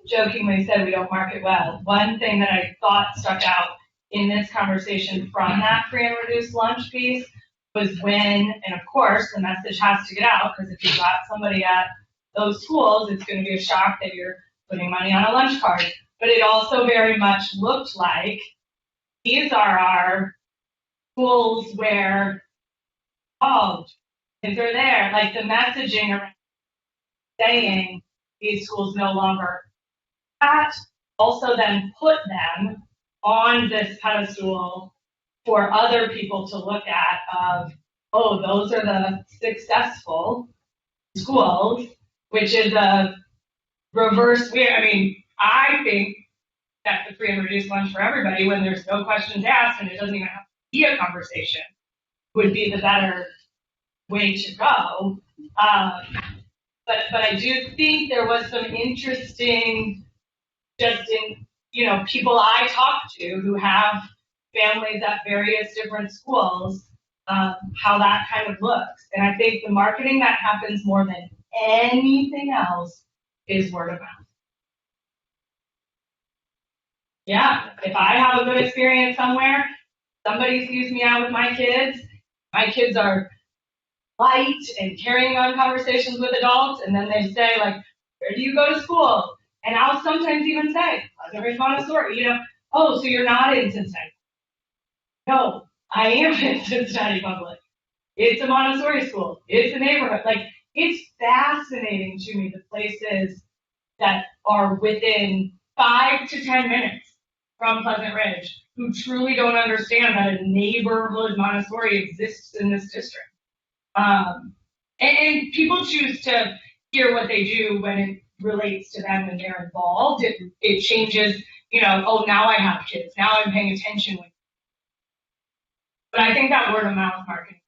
jokingly said we don't market well. One thing that I thought stuck out in this conversation from that free and reduced lunch piece was when, and of course, the message has to get out because if you've got somebody at those schools, it's going to be a shock that you're putting money on a lunch card. But it also very much looked like these are our schools where, kids are there. Like the messaging around saying these schools no longer that also then put them on this pedestal for other people to look at of, those are the successful schools, which is a reverse weird. I mean, I think that the free and reduced lunch for everybody when there's no questions asked and it doesn't even have to be a conversation would be the better way to go. But I do think there was some interesting, just in, people I talk to who have families at various different schools, how that kind of looks. And I think the marketing that happens more than anything else is word of mouth. Yeah, if I have a good experience somewhere, somebody sees me out with my kids are light and carrying on conversations with adults, and then they say, like, where do you go to school? And I'll sometimes even say, Pleasant Montessori, so you're not in Cincinnati. No, I am in Cincinnati Public. It's a Montessori school. It's a neighborhood. Like, it's fascinating to me the places that are within 5 to 10 minutes from Pleasant Ridge who truly don't understand that a neighborhood Montessori exists in this district. And people choose to hear what they do when it relates to them and they're involved. It changes, oh, now I have kids. Now I'm paying attention. But I think that word of mouth marketing.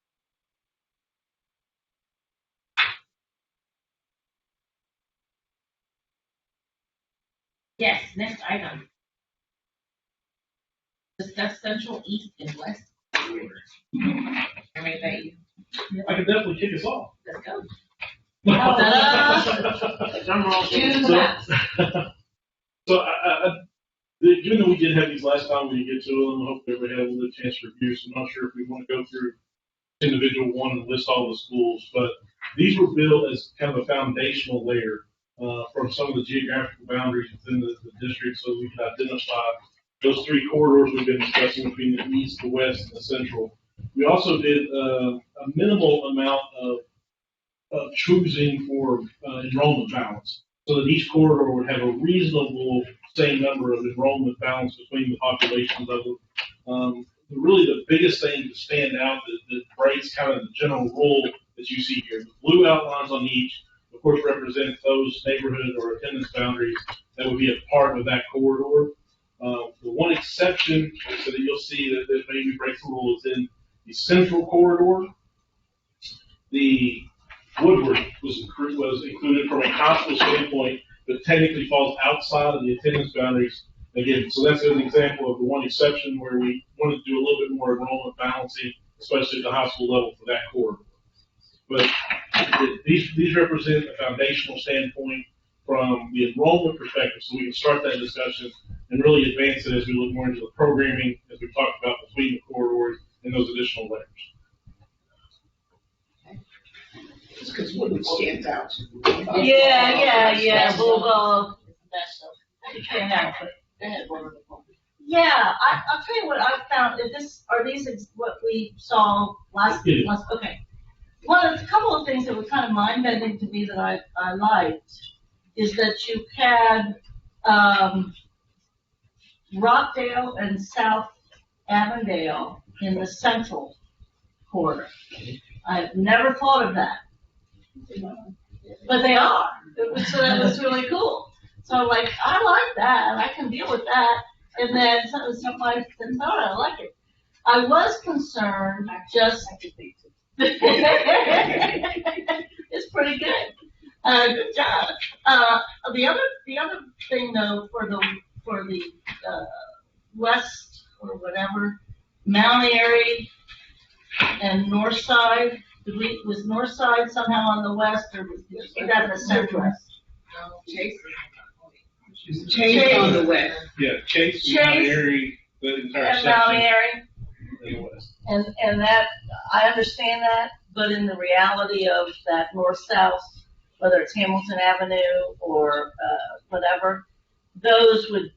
Yes, next item. Discuss central, east, and west corridors. Everything. I can definitely kick us off. Let's go. So given that we did have these last time, we get to them, hopefully everybody had a little chance to review, so I'm not sure if we want to go through individual one and list all the schools, but these were built as kind of a foundational layer from some of the geographical boundaries within the district, so we can identify those three corridors we've been discussing between the east, the west, and the central. We also did a minimal amount of choosing for enrollment balance, so that each corridor would have a reasonable same number of enrollment balance between the population levels. Really, the biggest thing to stand out that breaks kind of the general rule that you see here. The blue outlines on each, of course, represent those neighborhood or attendance boundaries that would be a part of that corridor. The one exception so that you'll see that maybe breaks the rule is in the central corridor. The Woodward was included from a hospital standpoint, but technically falls outside of the attendance boundaries. Again, so that's an example of the one exception where we wanted to do a little bit more enrollment balancing, especially at the hospital level for that corridor. But these represent a foundational standpoint from the enrollment perspective, so we can start that discussion and really advance it as we look more into the programming, as we talked about between the corridors and those additional layers. Just because Woodward stands out. Yeah. We'll you can't help it. Yeah, I'll tell you what I found. Are these what we saw last? Okay. Well, a couple of things that were kind of mind-bending to me that I liked is that you had Rockdale and South Avondale in the central corridor. I've never thought of that, but they are. So that was really cool. So I like that. I can deal with that. And then somebody said, no, I like it. I was concerned just. It's pretty good. Good job. The other thing though for the west or whatever, Mount Airy and North Side. Was North Side somehow on the west or was that the central? Chase on the west. Yeah, Chase, Mount Airy, the entire section. Mount Airy. In the west. And that, I understand that, but in the reality of that north-south, whether it's Hamilton Avenue or whatever, those would,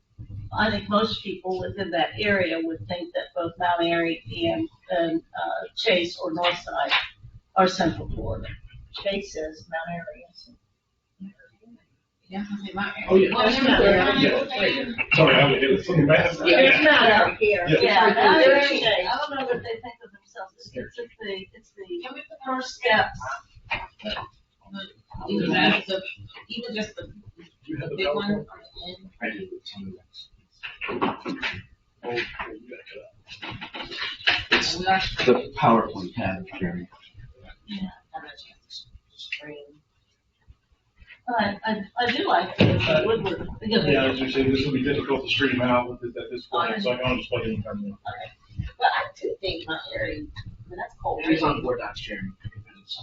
I think most people within that area would think that both Mount Airy and Chase or Northside are central corridor. Chase is Mount Airy. Yeah, Mount Airy. Oh, yeah. Well, That's Mount Airy. Yeah. Sorry, I was getting some math. There's Mount Airy here. Yeah. There's Chase. I don't know if they think of themselves as it's the first steps. Even just the big one. It's the PowerPoint tab, Jeremy. Yeah. I do like it. Woodward. Yeah, as you say, this will be difficult to stream out with it at this point, so I can only just plug it in terminal. But I do think Mount Airy, that's cold. It's on board docs, Jeremy.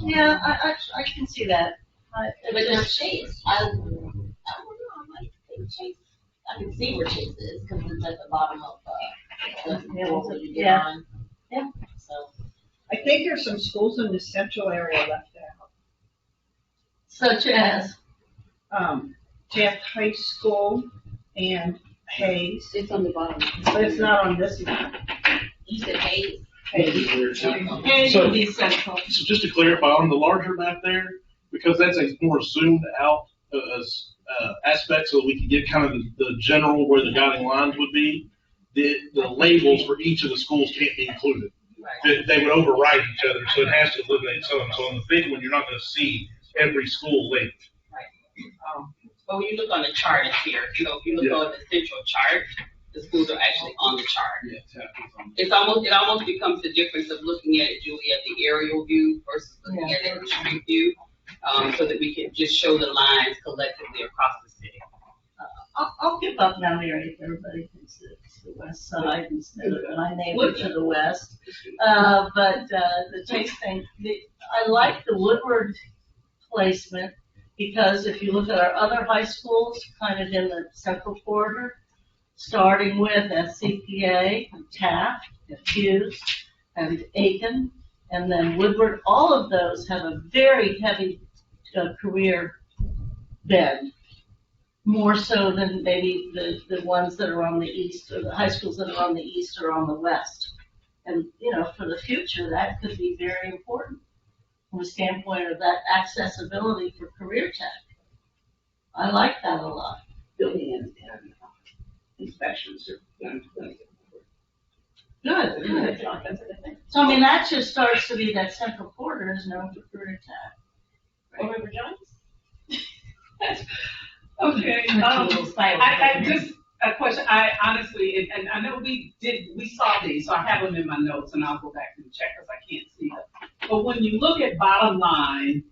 Yeah, I can see that. But now Chase, I don't know, I might think Chase, I can see where Chase is, because it's at the bottom of, the hill that you get on. Yeah. So, I think there's some schools in the central area left out. Such as Jeff High School and Hayes, It's on the bottom. but it's not on this map. you said Hayes? Hayes would be central. So just to clarify, on the larger map there, because that's a more zoomed out aspect so we can get kind of the general where the guiding lines would be. The labels for each of the schools can't be included. They would override each other, so it has to eliminate some. So on the big one, you're not going to see every school labeled. But when you look on the chart here, if you look on the central chart, the schools are actually on the chart. It almost becomes the difference of looking at it, Julie, at the aerial view versus looking at it in the street view, so that we can just show the lines collectively across the city. I'll give up now, Mary, if everybody thinks it's the west side instead of my neighbor to the west. But the Chase thing, I like the Woodward placement because if you look at our other high schools, kind of in the central corridor, starting with CPA, and Taft, and Hughes, and Aiken, and then Woodward, all of those have a very heavy career bend. More so than maybe the ones that are on the east, or the high schools that are on the east or on the west. And, for the future, that could be very important from a standpoint of that accessibility for career tech. I like that a lot. Building and inspections are going to be Good. So, that just starts to be that central corridor is known for career tech. Right. Member Jones? Okay, I just a question. I honestly, and I know we saw these, so I have them in my notes, and I'll go back and check because I can't see them. But when you look at bottom line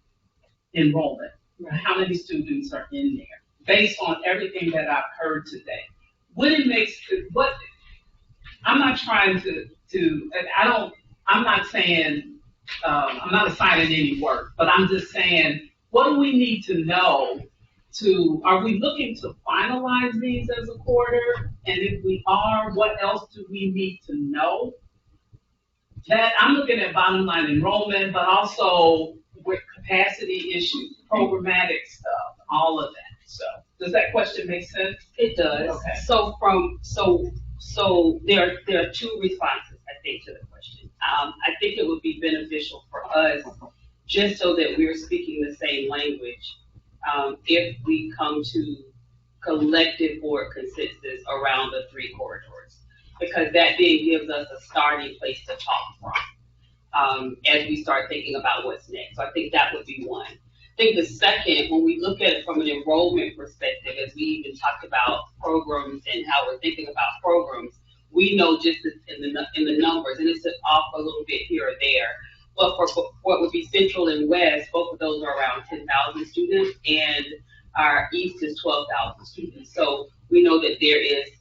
enrollment, how many students are in there, based on everything that I've heard today, I'm not trying I'm not saying, I'm not assigning any work, but I'm just saying, what do we need to know? Are we looking to finalize these as a quarter? And if we are, what else do we need to know? That I'm looking at bottom line enrollment, but also with capacity issues, programmatic stuff, all of that. So does that question make sense? It does. Okay. So there are two responses, I think, to the question. I think it would be beneficial for us, just so that we're speaking the same language, if we come to collective board consensus around the three corridors, because that then gives us a starting place to talk from as we start thinking about what's next. So I think that would be one. I think the second, when we look at it from an enrollment perspective, as we even talked about programs and how we're thinking about programs, we know just in the numbers, and it's off a little bit here or there. But for what would be Central and West, both of those are around 10,000 students, and our East is 12,000 students. So we know that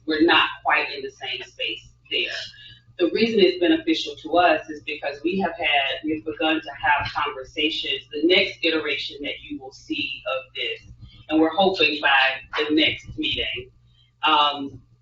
we're not quite in the same space there. The reason it's beneficial to us is because we've begun to have conversations, the next iteration that you will see of this, and we're hoping by the next meeting.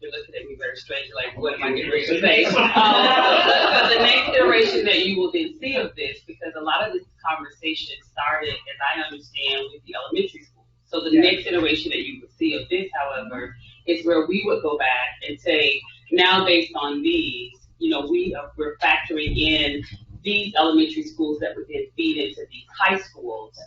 You're looking at me very strange, like, what am I getting ready to say? The next iteration that you will then see of this, because a lot of this conversation started, as I understand, with the elementary school. So the next iteration that you would see of this, however, is where we would go back and say, now based on these, we're factoring in these elementary schools that would then feed into these high schools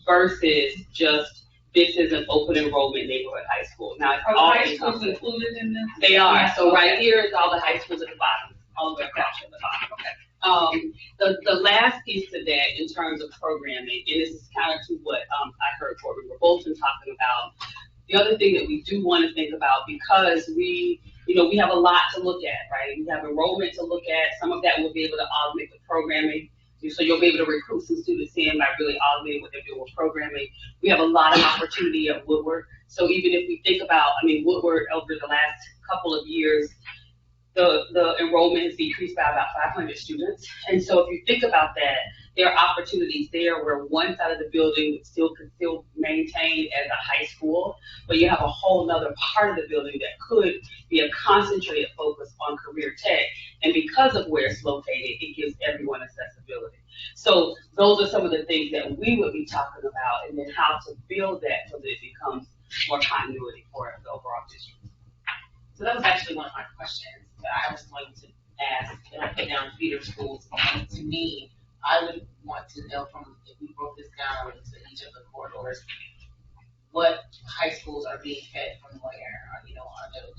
versus just this is an open enrollment neighborhood high school. Now, are all high schools included in this? They are. So right here is all the high schools at the bottom, all the way across at the bottom. Okay. The last piece to that in terms of programming, and this is kind of to what I heard Corbin Bolton talking about. The other thing that we do want to think about, because we have a lot to look at, right? We have enrollment to look at. Some of that we'll be able to augment with programming. So you'll be able to recruit some students in by really augmenting what they're doing with programming. We have a lot of opportunity at Woodward. So even if we think about, Woodward over the last couple of years, the enrollment has decreased by about 500 students. And so if you think about that, there are opportunities there where one side of the building could still maintain as a high school, but you have a whole other part of the building that could be a concentrated focus on career tech. And because of where it's located, it gives everyone accessibility. So those are some of the things that we would be talking about, and then how to build that so that it becomes more continuity for the overall district. So that was actually one of my questions that I was going to ask, and I put down feeder schools. To me, I would want to know if we broke this down into each of the corridors, what high schools are being fed from where,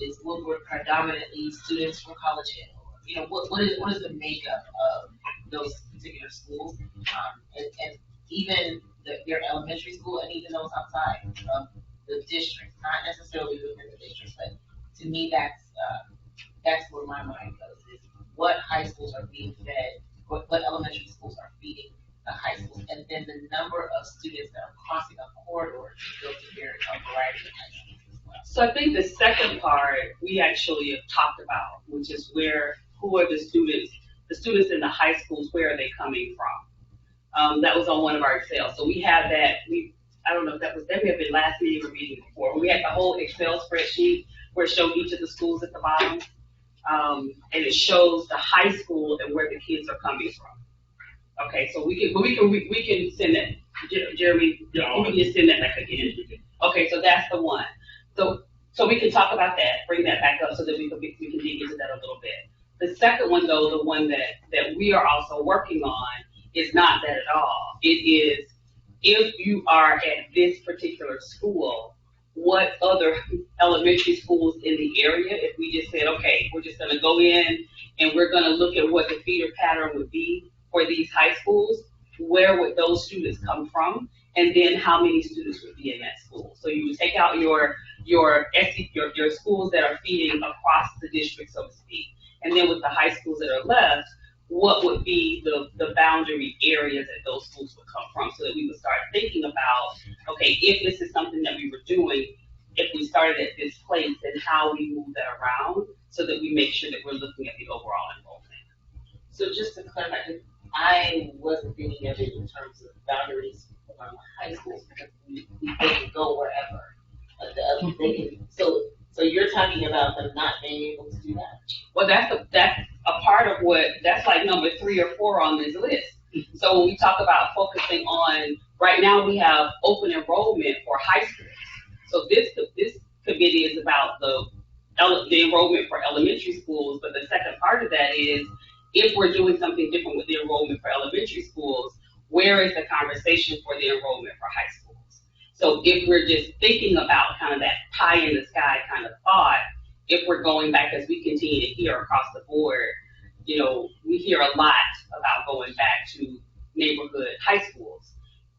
is Woodward predominantly students from College Hill? What is the makeup of those particular schools? And even your elementary school and even those outside of the district, not necessarily within the district, but to me, that's where my mind goes, is what high schools are being fed, what elementary schools are feeding the high schools, and then the number of students that are crossing a corridor to go to a variety of high schools as well. So I think the second part we actually have talked about, which is who are the students in the high schools, where are they coming from? That was on one of our Excel. So we have that, I don't know if that may have been last meeting or meeting before. We had the whole Excel spreadsheet where it showed each of the schools at the bottom. And it shows the high school and where the kids are coming from. Okay, so we can send that, Jeremy, we can just send that back again. Okay, so that's the one. So we can talk about that, bring that back up so that we can dig into that a little bit. The second one, though, the one that we are also working on, is not that at all. It is, if you are at this particular school, what other elementary schools in the area, if we just said, okay, we're just gonna go in and we're gonna look at what the feeder pattern would be for these high schools, where would those students come from? And then how many students would be in that school? So you would take out your schools that are feeding across the district, so to speak. And then with the high schools that are left, what would be the boundary areas that those schools would come from, so that we would start thinking about, okay, if this is something that we were doing, if we started at this place, then how we move that around so that we make sure that we're looking at the overall enrollment. So just to clarify, I wasn't thinking of it in terms of boundaries around high schools, because they can go wherever. But they can, so you're talking about them not being able to do that? Well, that's a part of that's like number 3 or 4 on this list. So when we talk about focusing on, right now we have open enrollment for high schools. So this committee is about the enrollment for elementary schools, but the second part of that is, if we're doing something different with the enrollment for elementary schools, where is the conversation for the enrollment for high schools? So if we're just thinking about kind of that pie in the sky kind of thought, if we're going back, as we continue to hear across the board, we hear a lot about going back to neighborhood high schools.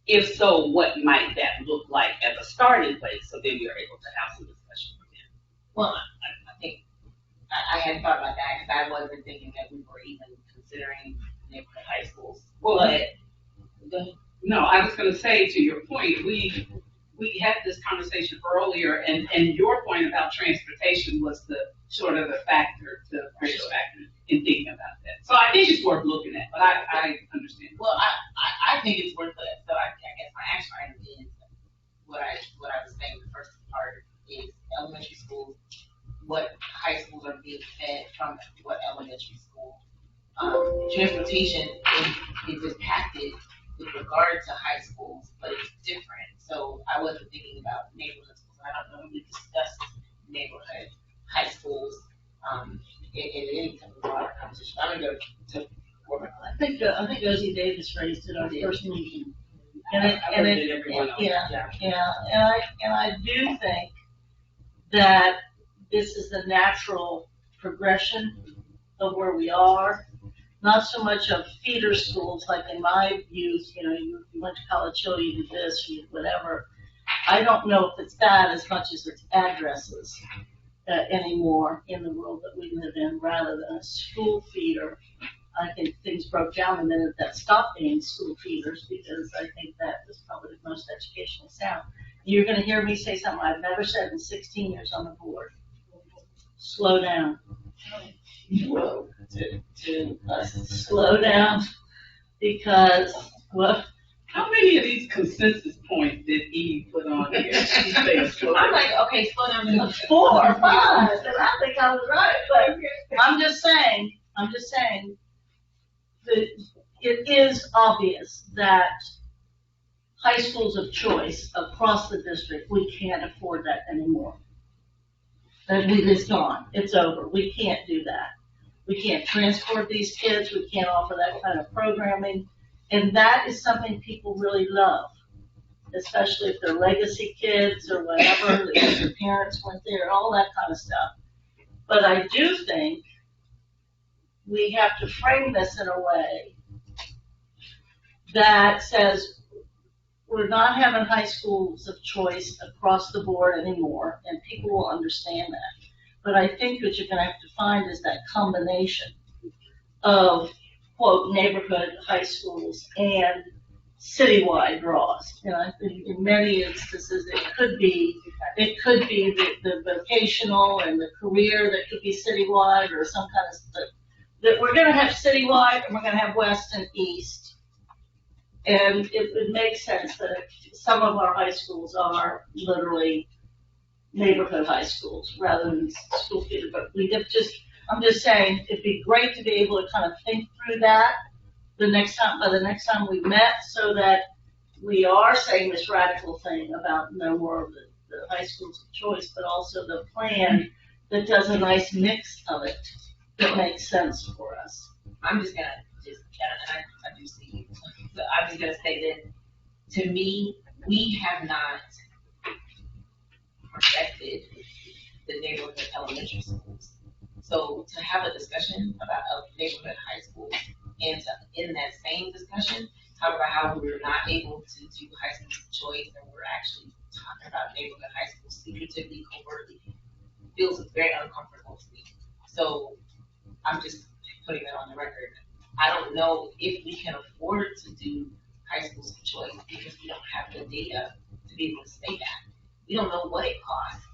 If so, what might that look like as a starting place? So then we are able to have some discussion with them. Well, I think I hadn't thought about that, because I wasn't thinking that we were even considering neighborhood high schools. Well, But no, I was going to say, to your point, we had this conversation earlier, and your point about transportation was the sort of the greatest factor in thinking about that. So I think it's worth looking at, but I understand. Well, I think it's worth it. So I guess my action item is what I was saying. The first part is elementary schools. What high schools are being fed from what elementary school? Transportation is impacted with regard to high schools, but it's different. So I wasn't thinking about neighborhood schools. I don't know if we discussed neighborhood high schools in any type of broader conversation. I'm gonna go to work on that. I think Ozzie Davis raised it our first meeting. And I do think that this is the natural progression of where we are. Not so much of feeder schools, like in my youth, you went to College Hill, you did this, you did whatever. I don't know if it's that as much as it's addresses anymore in the world that we live in, rather than a school feeder. I think things broke down the minute that stopped being school feeders, because I think that was probably the most educational sound. You're going to hear me say something I've never said in 16 years on the board. Slow down. Whoa. To slow down, because how many of these consensus points did Eve put on here? I'm like, okay, slow down. 4 or 5, and I think I was right. But I'm just saying that it is obvious that high schools of choice across the district, we can't afford that anymore. It's gone. It's over. We can't do that. We can't transport these kids. We can't offer that kind of programming. And that is something people really love. especially if they're legacy kids or whatever, if their parents went there, all that kind of stuff. But I do think we have to frame this in a way that says we're not having high schools of choice across the board anymore, and people will understand that. But I think what you're going to have to find is that combination of, quote, neighborhood high schools and citywide draws. You know, in many instances, it could be the vocational and the career that could be citywide or some kind of stuff. That we're going to have citywide and we're going to have west and east. And it makes sense that some of our high schools are literally neighborhood high schools rather than school theater. But I'm just saying, it'd be great to be able to kind of think through that by the next time we met, so that we are saying this radical thing about no more of the high schools of choice, but also the plan that does a nice mix of it that makes sense for us. I'm just gonna I do see you. So I'm just gonna say that to me, we have not perfected the neighborhood elementary schools. So to have a discussion about neighborhood high schools and to in that same discussion talk about how we're not able to do high schools of choice and we're actually talking about neighborhood high schools secretively, covertly, feels very uncomfortable to me. So I'm just putting that on the record. I don't know if we can afford to do high schools of choice because we don't have the data to be able to say that. We don't know what it costs.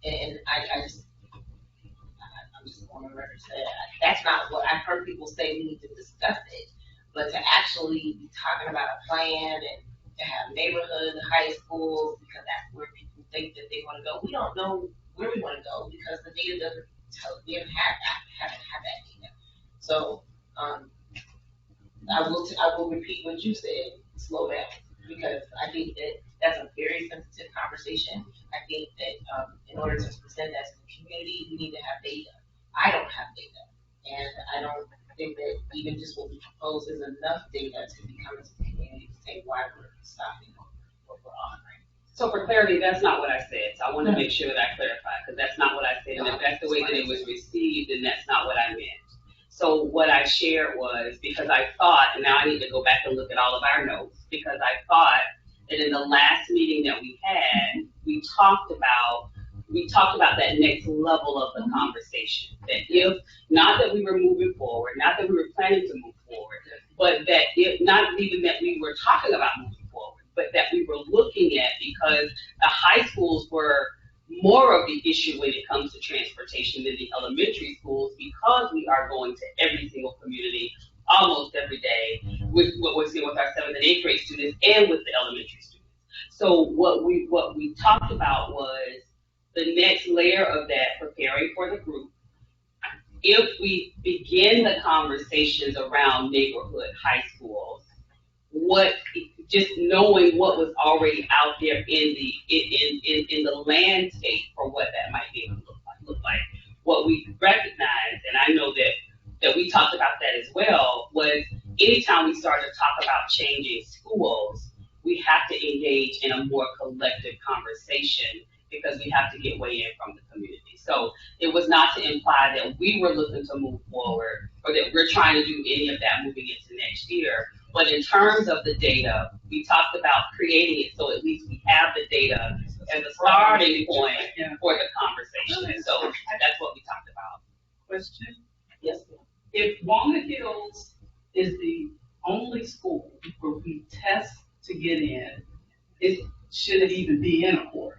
And I'm just on the record saying that's not what I've heard people say. We need to discuss it, but to actually be talking about a plan and to have neighborhood high schools because that's where people think that they want to go. We don't know where we want to go because the data doesn't tell us. We haven't had that data. So I will repeat what you said. Slow down, because I think that that's a very sensitive conversation. I think that in order to present that to the community, we need to have data. I don't have data, and I don't think that even just what we propose is enough data to be coming to the community to say why we're stopping what we're on. Right? So for clarity, that's not what I said. So I want to make sure that I clarify, because that's not what I said. And if that's the way that it was received, then that's not what I meant. So what I shared was, because I thought, and now I need to go back and look at all of our notes, because I thought that in the last meeting that we had, we talked about that next level of the conversation. That if, not that we were moving forward, not that we were planning to move forward, but that if, not even that we were talking about moving forward, but that we were looking at, because the high schools were more of the issue when it comes to transportation than the elementary schools, because we are going to every single community almost every day with what we're seeing with our 7th and 8th grade students and with the elementary students. So what we talked about was the next layer of that, preparing for the group. If we begin the conversations around neighborhood high schools, just knowing what was already out there in the landscape for what that might be able to look like. What we recognized, and I know that we talked about that as well, was anytime we start to talk about changing schools, we have to engage in a more collective conversation because we have to get weigh in from the community. So it was not to imply that we were looking to move forward or that we're trying to do any of that moving into next year. But in terms of the data, we talked about creating it so at least we have the data as a starting point for the conversation. And so that's what we talked about. Question? Yes, ma'am. If Walnut Hills is the only school where we test to get in, should it even be in a order?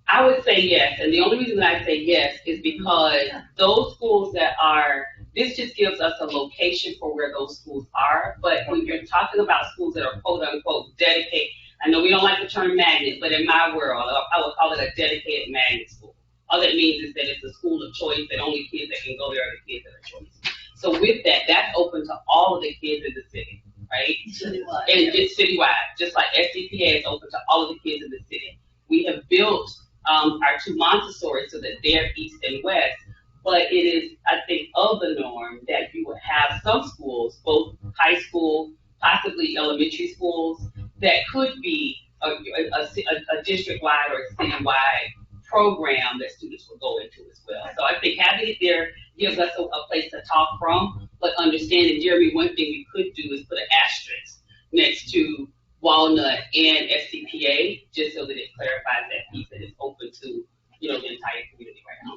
I would say yes, and the only reason that I say yes is because those schools that are, this just gives us a location for where those schools are, but when you're talking about schools that are quote unquote dedicated, I know we don't like the term magnet, but in my world, I would call it a dedicated magnet school. All that means is that it's a school of choice, that only kids that can go there are the kids that are choice. So with that, that's open to all of the kids in the city, right? Citywide. And it's citywide, just like SCPA is open to all of the kids in the city. We have built our 2 Montessori so that they're east and west, but it is, I think, of the norm that you would have some schools, both high school, possibly elementary schools, that could be a district-wide or a city-wide program that students will go into as well. So I think having it there gives us a place to talk from, but understanding, Jeremy, one thing we could do is put an asterisk next to Walnut and SCPA, just so that it clarifies that piece that it's open to, the entire community right now.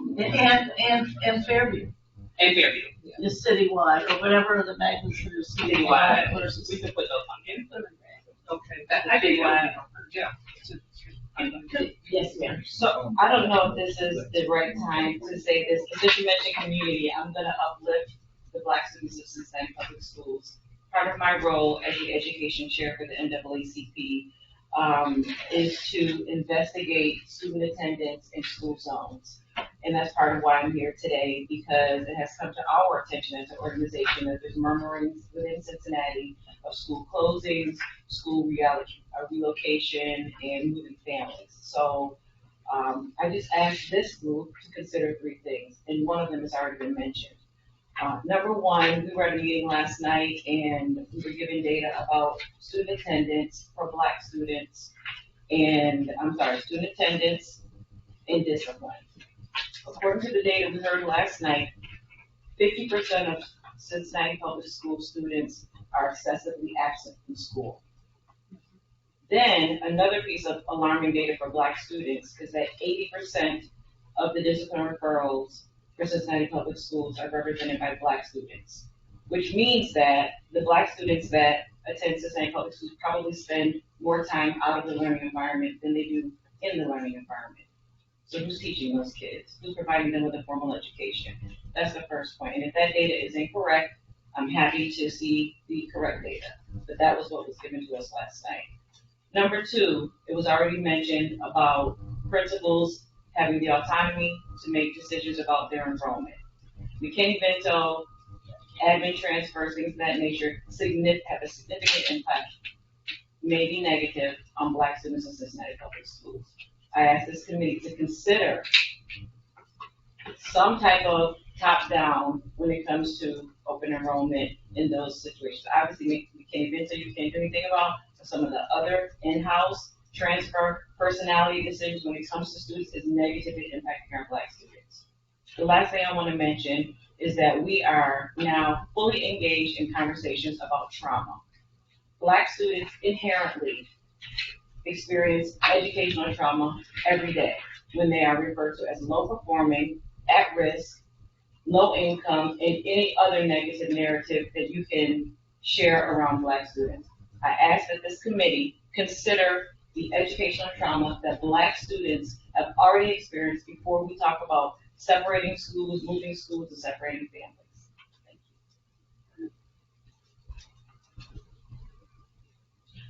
And Fairview And Fairview. is citywide, or whatever the magnitude is citywide versus. We can put those on here. Okay, I think, yeah. Yes, ma'am. So I don't know if this is the right time to say this, but since you mentioned community, I'm gonna uplift the Black students of Cincinnati Public Schools. Part of my role as the education chair for the NAACP is to investigate student attendance in school zones. And that's part of why I'm here today, because it has come to our attention as an organization that there's murmurings within Cincinnati of school closings, school relocation, and moving families. So I just asked this group to consider 3 things, and one of them has already been mentioned. Number one, we were at a meeting last night and we were given data about student attendance for Black students student attendance and discipline. According to the data we heard last night, 50% of Cincinnati Public School students are excessively absent from school. Then another piece of alarming data for Black students is that 80% of the discipline referrals for Cincinnati Public Schools are represented by Black students, which means that the Black students that attend Cincinnati Public Schools probably spend more time out of the learning environment than they do in the learning environment. So who's teaching those kids? Who's providing them with a formal education? That's the first point. And if that data is incorrect, I'm happy to see the correct data. But that was what was given to us last night. Number 2, it was already mentioned about principals having the autonomy to make decisions about their enrollment. McKinney-Vento, admin transfers, things of that nature, have a significant impact, maybe negative, on Black students in Cincinnati Public Schools. I asked this committee to consider some type of top-down when it comes to open enrollment in those situations. Obviously, McKinney-Vento, you can't do anything about, but some of the other in-house transfer personality decisions when it comes to students is negatively impacting our Black students. The last thing I want to mention is that we are now fully engaged in conversations about trauma. Black students inherently experience educational trauma every day when they are referred to as low performing, at risk, low income, and any other negative narrative that you can share around Black students. I ask that this committee consider the educational trauma that Black students have already experienced before we talk about separating schools, moving schools, and separating families. Thank you.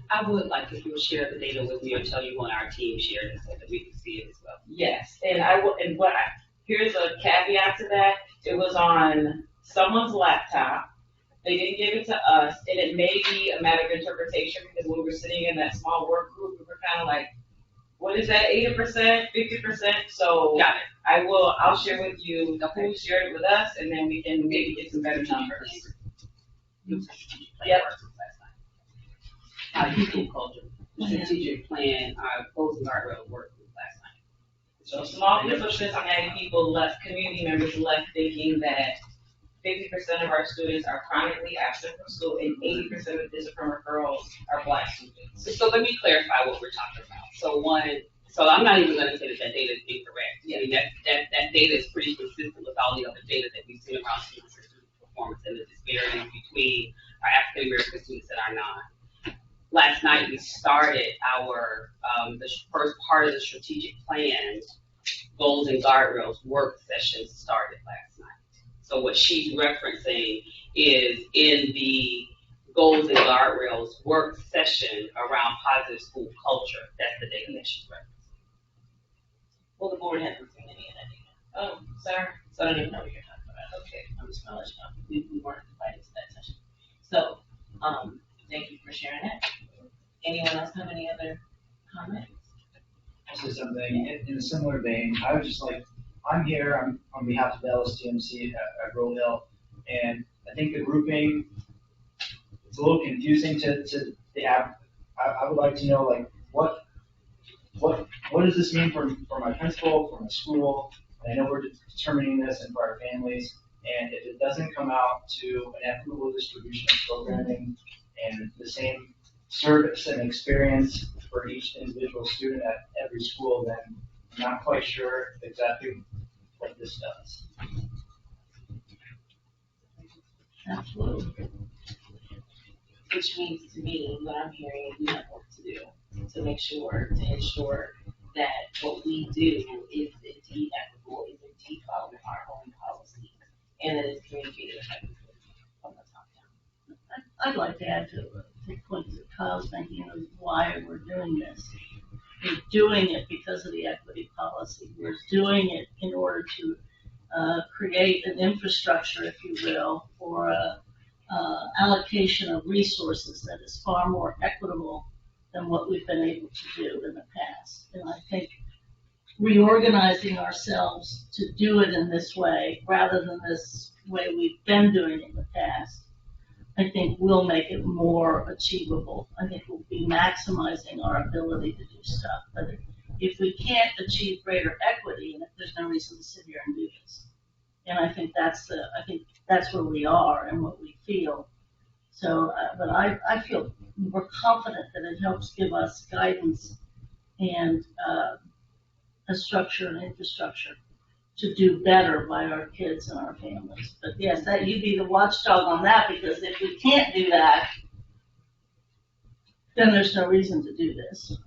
I would like if you would share the data with me or tell you on our team share it so that we can see it as well. Yes, and here's a caveat to that. It was on someone's laptop. They didn't give it to us, and it may be a matter of interpretation because when we were sitting in that small work group, we were kind of like, what is that, 80%, 50%? So got it. I'll share with you who shared it with us, and then we can maybe get some better numbers. Yep. Youth culture, strategic plan, closing guardrail work group last night. So small group of Cincinnati people left, community members left thinking that 50% of our students are chronically absent from school and 80% of discipline referrals are Black students. So let me clarify what we're talking about. So I'm not even going to say that data is incorrect. I mean, that data is pretty consistent with all the other data that we've seen around student performance and the disparities between our African American students and our non. Last night we started our the first part of the strategic plan, goals and guardrails work session started last night. So what she's referencing is in the goals and guardrails work session around positive school culture. That's the data that she's referencing. Well, the board hasn't seen any of that data. Oh, sorry. So I don't even know what you're talking about. Okay, I'm just gonna let you know. We weren't invited to that session. So, thank you for sharing that. Anyone else have any other comments? I'll say something in a similar vein. I would just like, I'm here on behalf of the LSTMC at Roll Hill, and I think the grouping, it's a little confusing to the I would like to know, like, what does this mean for my principal, for my school? And I know we're determining this and for our families. And if it doesn't come out to an equitable distribution of programming and the same service and experience for each individual student at every school, then I'm not quite sure exactly what this does. Absolutely. Which means to me, what I'm hearing is we have work to do to ensure that what we do is indeed equitable, is indeed following our own policies, and that it's communicated effectively from the top down. I'd like to add to the point that Kyle's making of why we're doing this. We're doing it because of the equity policy. We're doing it in order to create an infrastructure, if you will, for allocation of resources that is far more equitable than what we've been able to do in the past. And I think reorganizing ourselves to do it in this way, rather than this way we've been doing it in the past, I think will make it more achievable. I think we'll be maximizing our ability to do stuff. But if we can't achieve greater equity, and if there's no reason to sit here and do this, and I think that's where we are and what we feel. So, but I feel we're confident that it helps give us guidance and a structure and infrastructure to do better by our kids and our families. But yes, that you be the watchdog on that, because if we can't do that, then there's no reason to do this.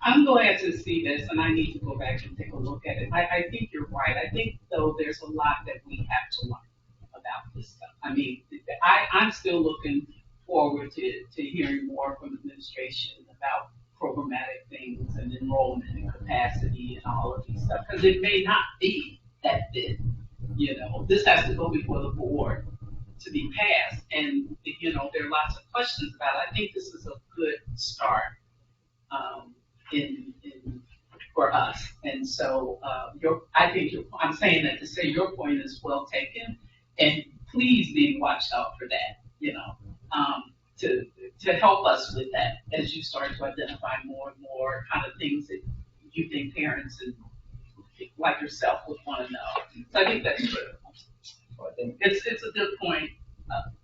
I'm glad to see this, and I need to go back and take a look at it. I think you're right. I think, though, there's a lot that we have to learn about this stuff. I mean, I'm still looking forward to hearing more from administration about programmatic things and enrollment and capacity and all of these stuff, because it may not be that big. This has to go before the board to be passed, and there are lots of questions about it. I think this is a good start for us, and so I'm saying that to say your point is well taken, and please be watched out for that. To help us with that as you start to identify more and more kind of things that you think parents and like yourself would want to know. So I think that's critical. So I think it's a good point.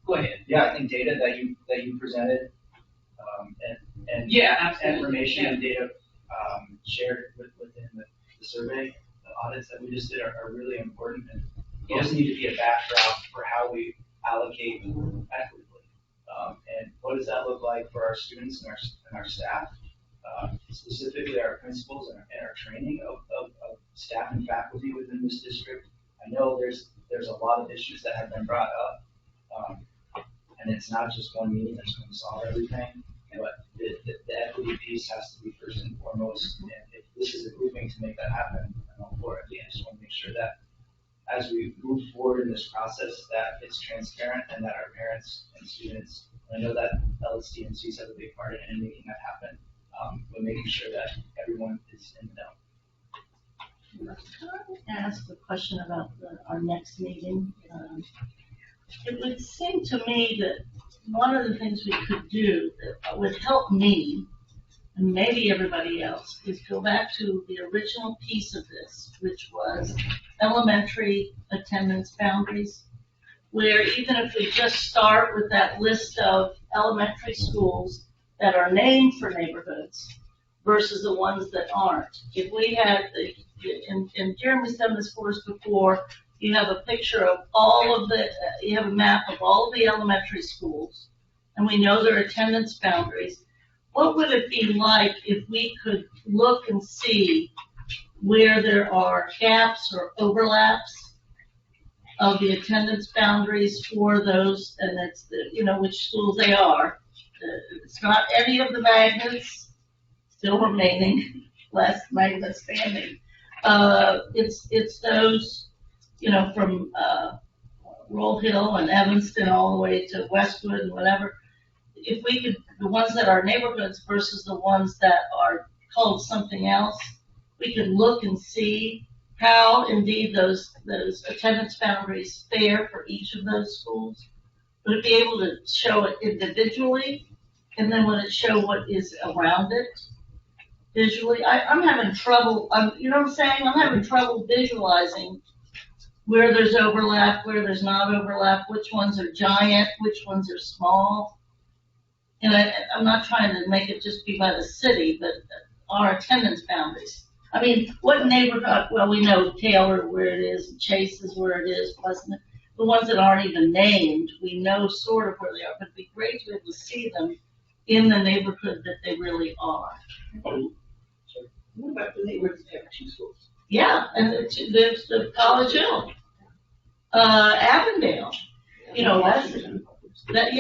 Go ahead. Yeah, I think data that you presented, and yeah, absolutely. Information and data shared within the survey, the audits that we just did are really important, and those need to be a backdrop for how we allocate equitably. And what does that look like for our students and our staff, specifically our principals and our training of staff and faculty within this district? I know there's a lot of issues that have been brought up, and it's not just one meeting that's going to solve everything, but the equity piece has to be first and foremost. And if this is a grouping to make that happen, I'm all for it. I just want to make sure that as we move forward in this process, that it's transparent and that our parents and students, and I know that LSTMCs have a big part in making that happen, but making sure that everyone is in the know. Can I ask a question about our next meeting? It would seem to me that one of the things we could do that would help me, and maybe everybody else, is go back to the original piece of this, which was elementary attendance boundaries, where even if we just start with that list of elementary schools that are named for neighborhoods versus the ones that aren't. If we had, and Jeremy's done this for us before, you have a picture of you have a map of all of the elementary schools, and we know their attendance boundaries. What would it be like if we could look and see where there are gaps or overlaps of the attendance boundaries for those, and it's which schools they are. It's not any of the magnets still remaining, less magnets standing. It's those, from Roll Hill and Evanston all the way to Westwood and whatever. If we could, the ones that are neighborhoods versus the ones that are called something else, we could look and see how indeed those attendance boundaries fare for each of those schools. Would it be able to show it individually and then would it show what is around it visually? I'm having trouble, you know what I'm saying? I'm having trouble visualizing where there's overlap, where there's not overlap, which ones are giant, which ones are small. And I'm not trying to make it just be by the city, but our attendance boundaries. I mean, what neighborhood, well, we know Taylor where it is, Chase is where it is, Pleasant. The ones that aren't even named, we know sort of where they are, but it'd be great to be able to see them in the neighborhood that they really are. What about the neighborhoods that have two schools? Yeah, and there's the College Hill, Avondale, you know, that's the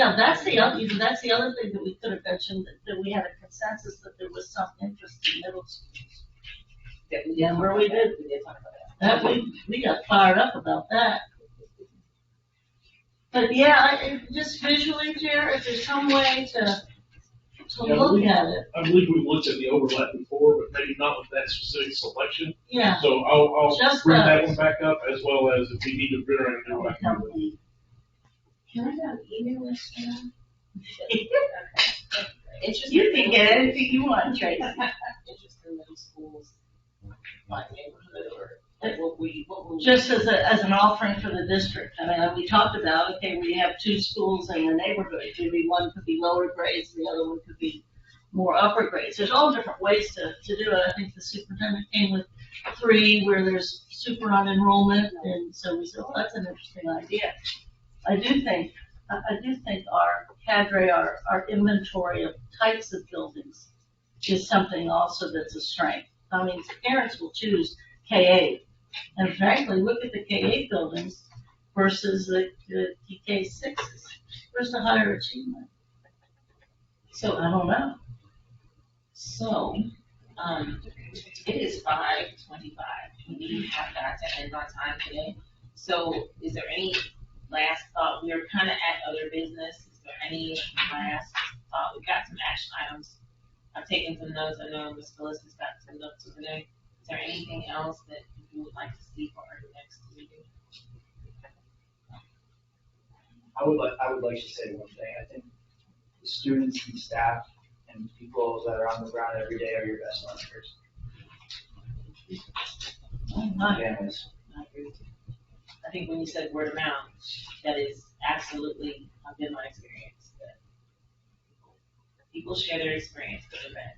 other thing that we could have mentioned, that we had a consensus that there was some interest in middle schools. Yeah, where we did talk about that. We got fired up about that. But yeah, just visually, Jared, if there's some way to look at it. I believe we looked at the overlap before, but maybe not with that specific selection. Yeah. So I'll Just bring that one back up, as well as if we need to bring it back up. Can I have an email list now? You can get anything you want, Tracy. Interest in middle schools, like neighborhood, or what we. Just as an offering for the district. I mean, we talked about, okay, we have two schools in the neighborhood. Maybe one could be lower grades, the other one could be more upper grades. There's all different ways to do it. I think the superintendent came with 3 where there's super on enrollment, and so we said, well, that's an interesting idea. I do think our cadre, our inventory of types of buildings is something also that's a strength. I mean, parents will choose K-8. And frankly, look at the K-8 buildings versus the K-6s. Where's the higher achievement? So I don't know. So, it is 5:25. We have got to end our time today. So, is there any last thought? We are kind of at other business. Is there any last thought? We got some action items. I've taken some notes. I know Ms. Phyllis has got some notes today. Is there anything else that you would like to see for our next meeting? I would like to say one thing. I think the students and staff and people that are on the ground every day are your best learners. Families. I agree with you. I think when you said word of mouth, that is absolutely been my experience. That people share their experience, good or bad.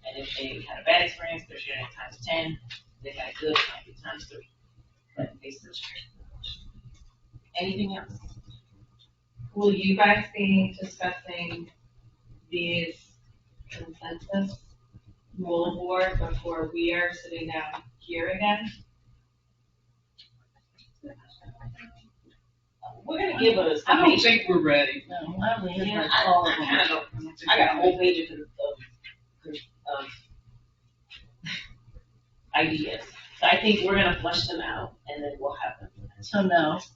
And if they had a bad experience, they're sharing it times 10. If they had a good, it might be times 3. But they still share. Anything else? Will you guys be discussing these consensus rule board before we are sitting down here again? We're gonna give us. I don't think we're ready. No, why don't we hit Yeah, like I all of them? kind of don't. I got a whole page of ideas. So I think we're gonna flush them out and then we'll have them. So no. So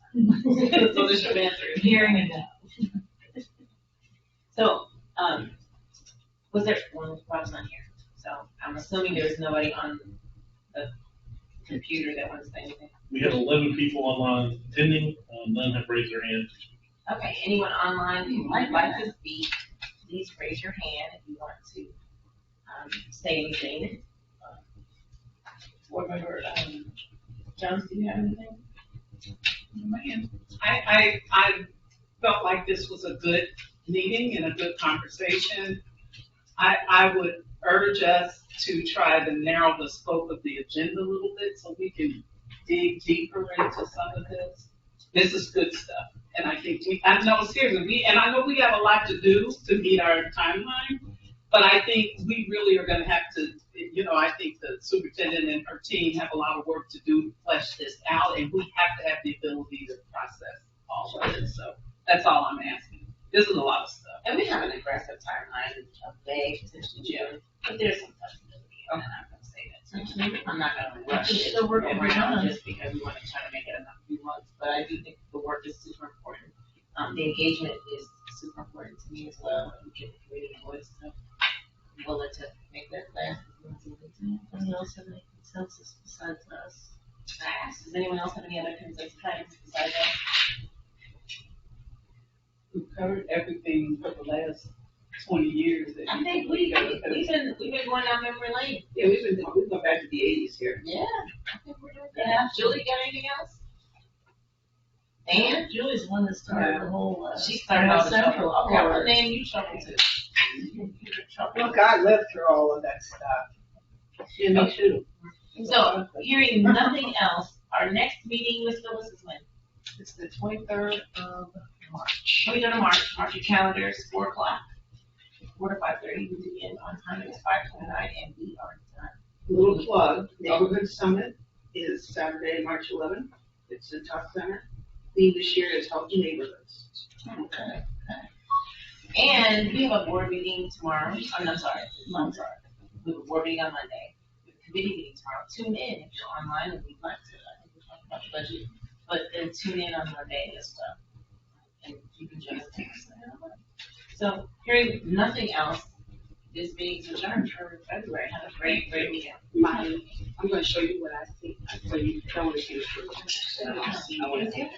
there's your answer, hearing and no. So, was there, well, Rob's not here, so I'm assuming there's nobody on the computer that wants to say anything. We have 11 people online attending. None have raised their hand. Okay, anyone online who might like to speak, please raise your hand if you want to say anything. Board member Jones, do you have anything? Man, I felt like this was a good meeting and a good conversation. I would urge us to try to narrow the scope of the agenda a little bit so we can dig deeper into some of this. This is good stuff. And I think I know seriously, and I know we have a lot to do to meet our timeline, but I think we really are gonna have to, I think the superintendent and her team have a lot of work to do to flesh this out, and we have to have the ability to process all of it. So that's all I'm asking. This is a lot of stuff. And we have an aggressive timeline of May, potentially June, but there's some flexibility, and I'm gonna say that. So I'm not gonna rush it Still working around on it. just because we wanna try to make it enough few months, but I do think the work is super important. The engagement is super important to me as well, and give the community voice, so I'm willing to make that last. Anyone else have any consensus besides us? I asked, does anyone else have any other consensus items besides that? We've covered everything for the last 20 years. That I you think can we've go been, to- we've been going down memory lane. Yeah, we've gone back to the 80s here. Yeah, I think we're doing good. Julie, got anything else? And Julie's the one that started the whole, she started all the Central trouble. Okay, I'm gonna Florida. name you trouble too. Look, I lived through all of that stuff. Yeah, me too. So, hearing nothing else, our next meeting, Ms. Phyllis, is when? It's the 23rd of March. 23rd of March, mark your calendars, 4 o'clock. 4 to 5:30, we begin on time, it's 5:29, and we are done. Little plug, Neighborhood Summit is Saturday, March 11th. It's in Tuck Center. Theme this year is Healthy Neighborhoods. Okay. And we have a board meeting tomorrow, I'm sorry, we have a board meeting on Monday. We have a committee meeting tomorrow. Tune in if you're online and we'd like to, I think we're talking about the budget, but then tune in on Monday as well. And you can join us next time. So, hearing nothing else, this meeting is adjourned for February. Have a great weekend. I'm going to show you what I see, so you don't want to see it.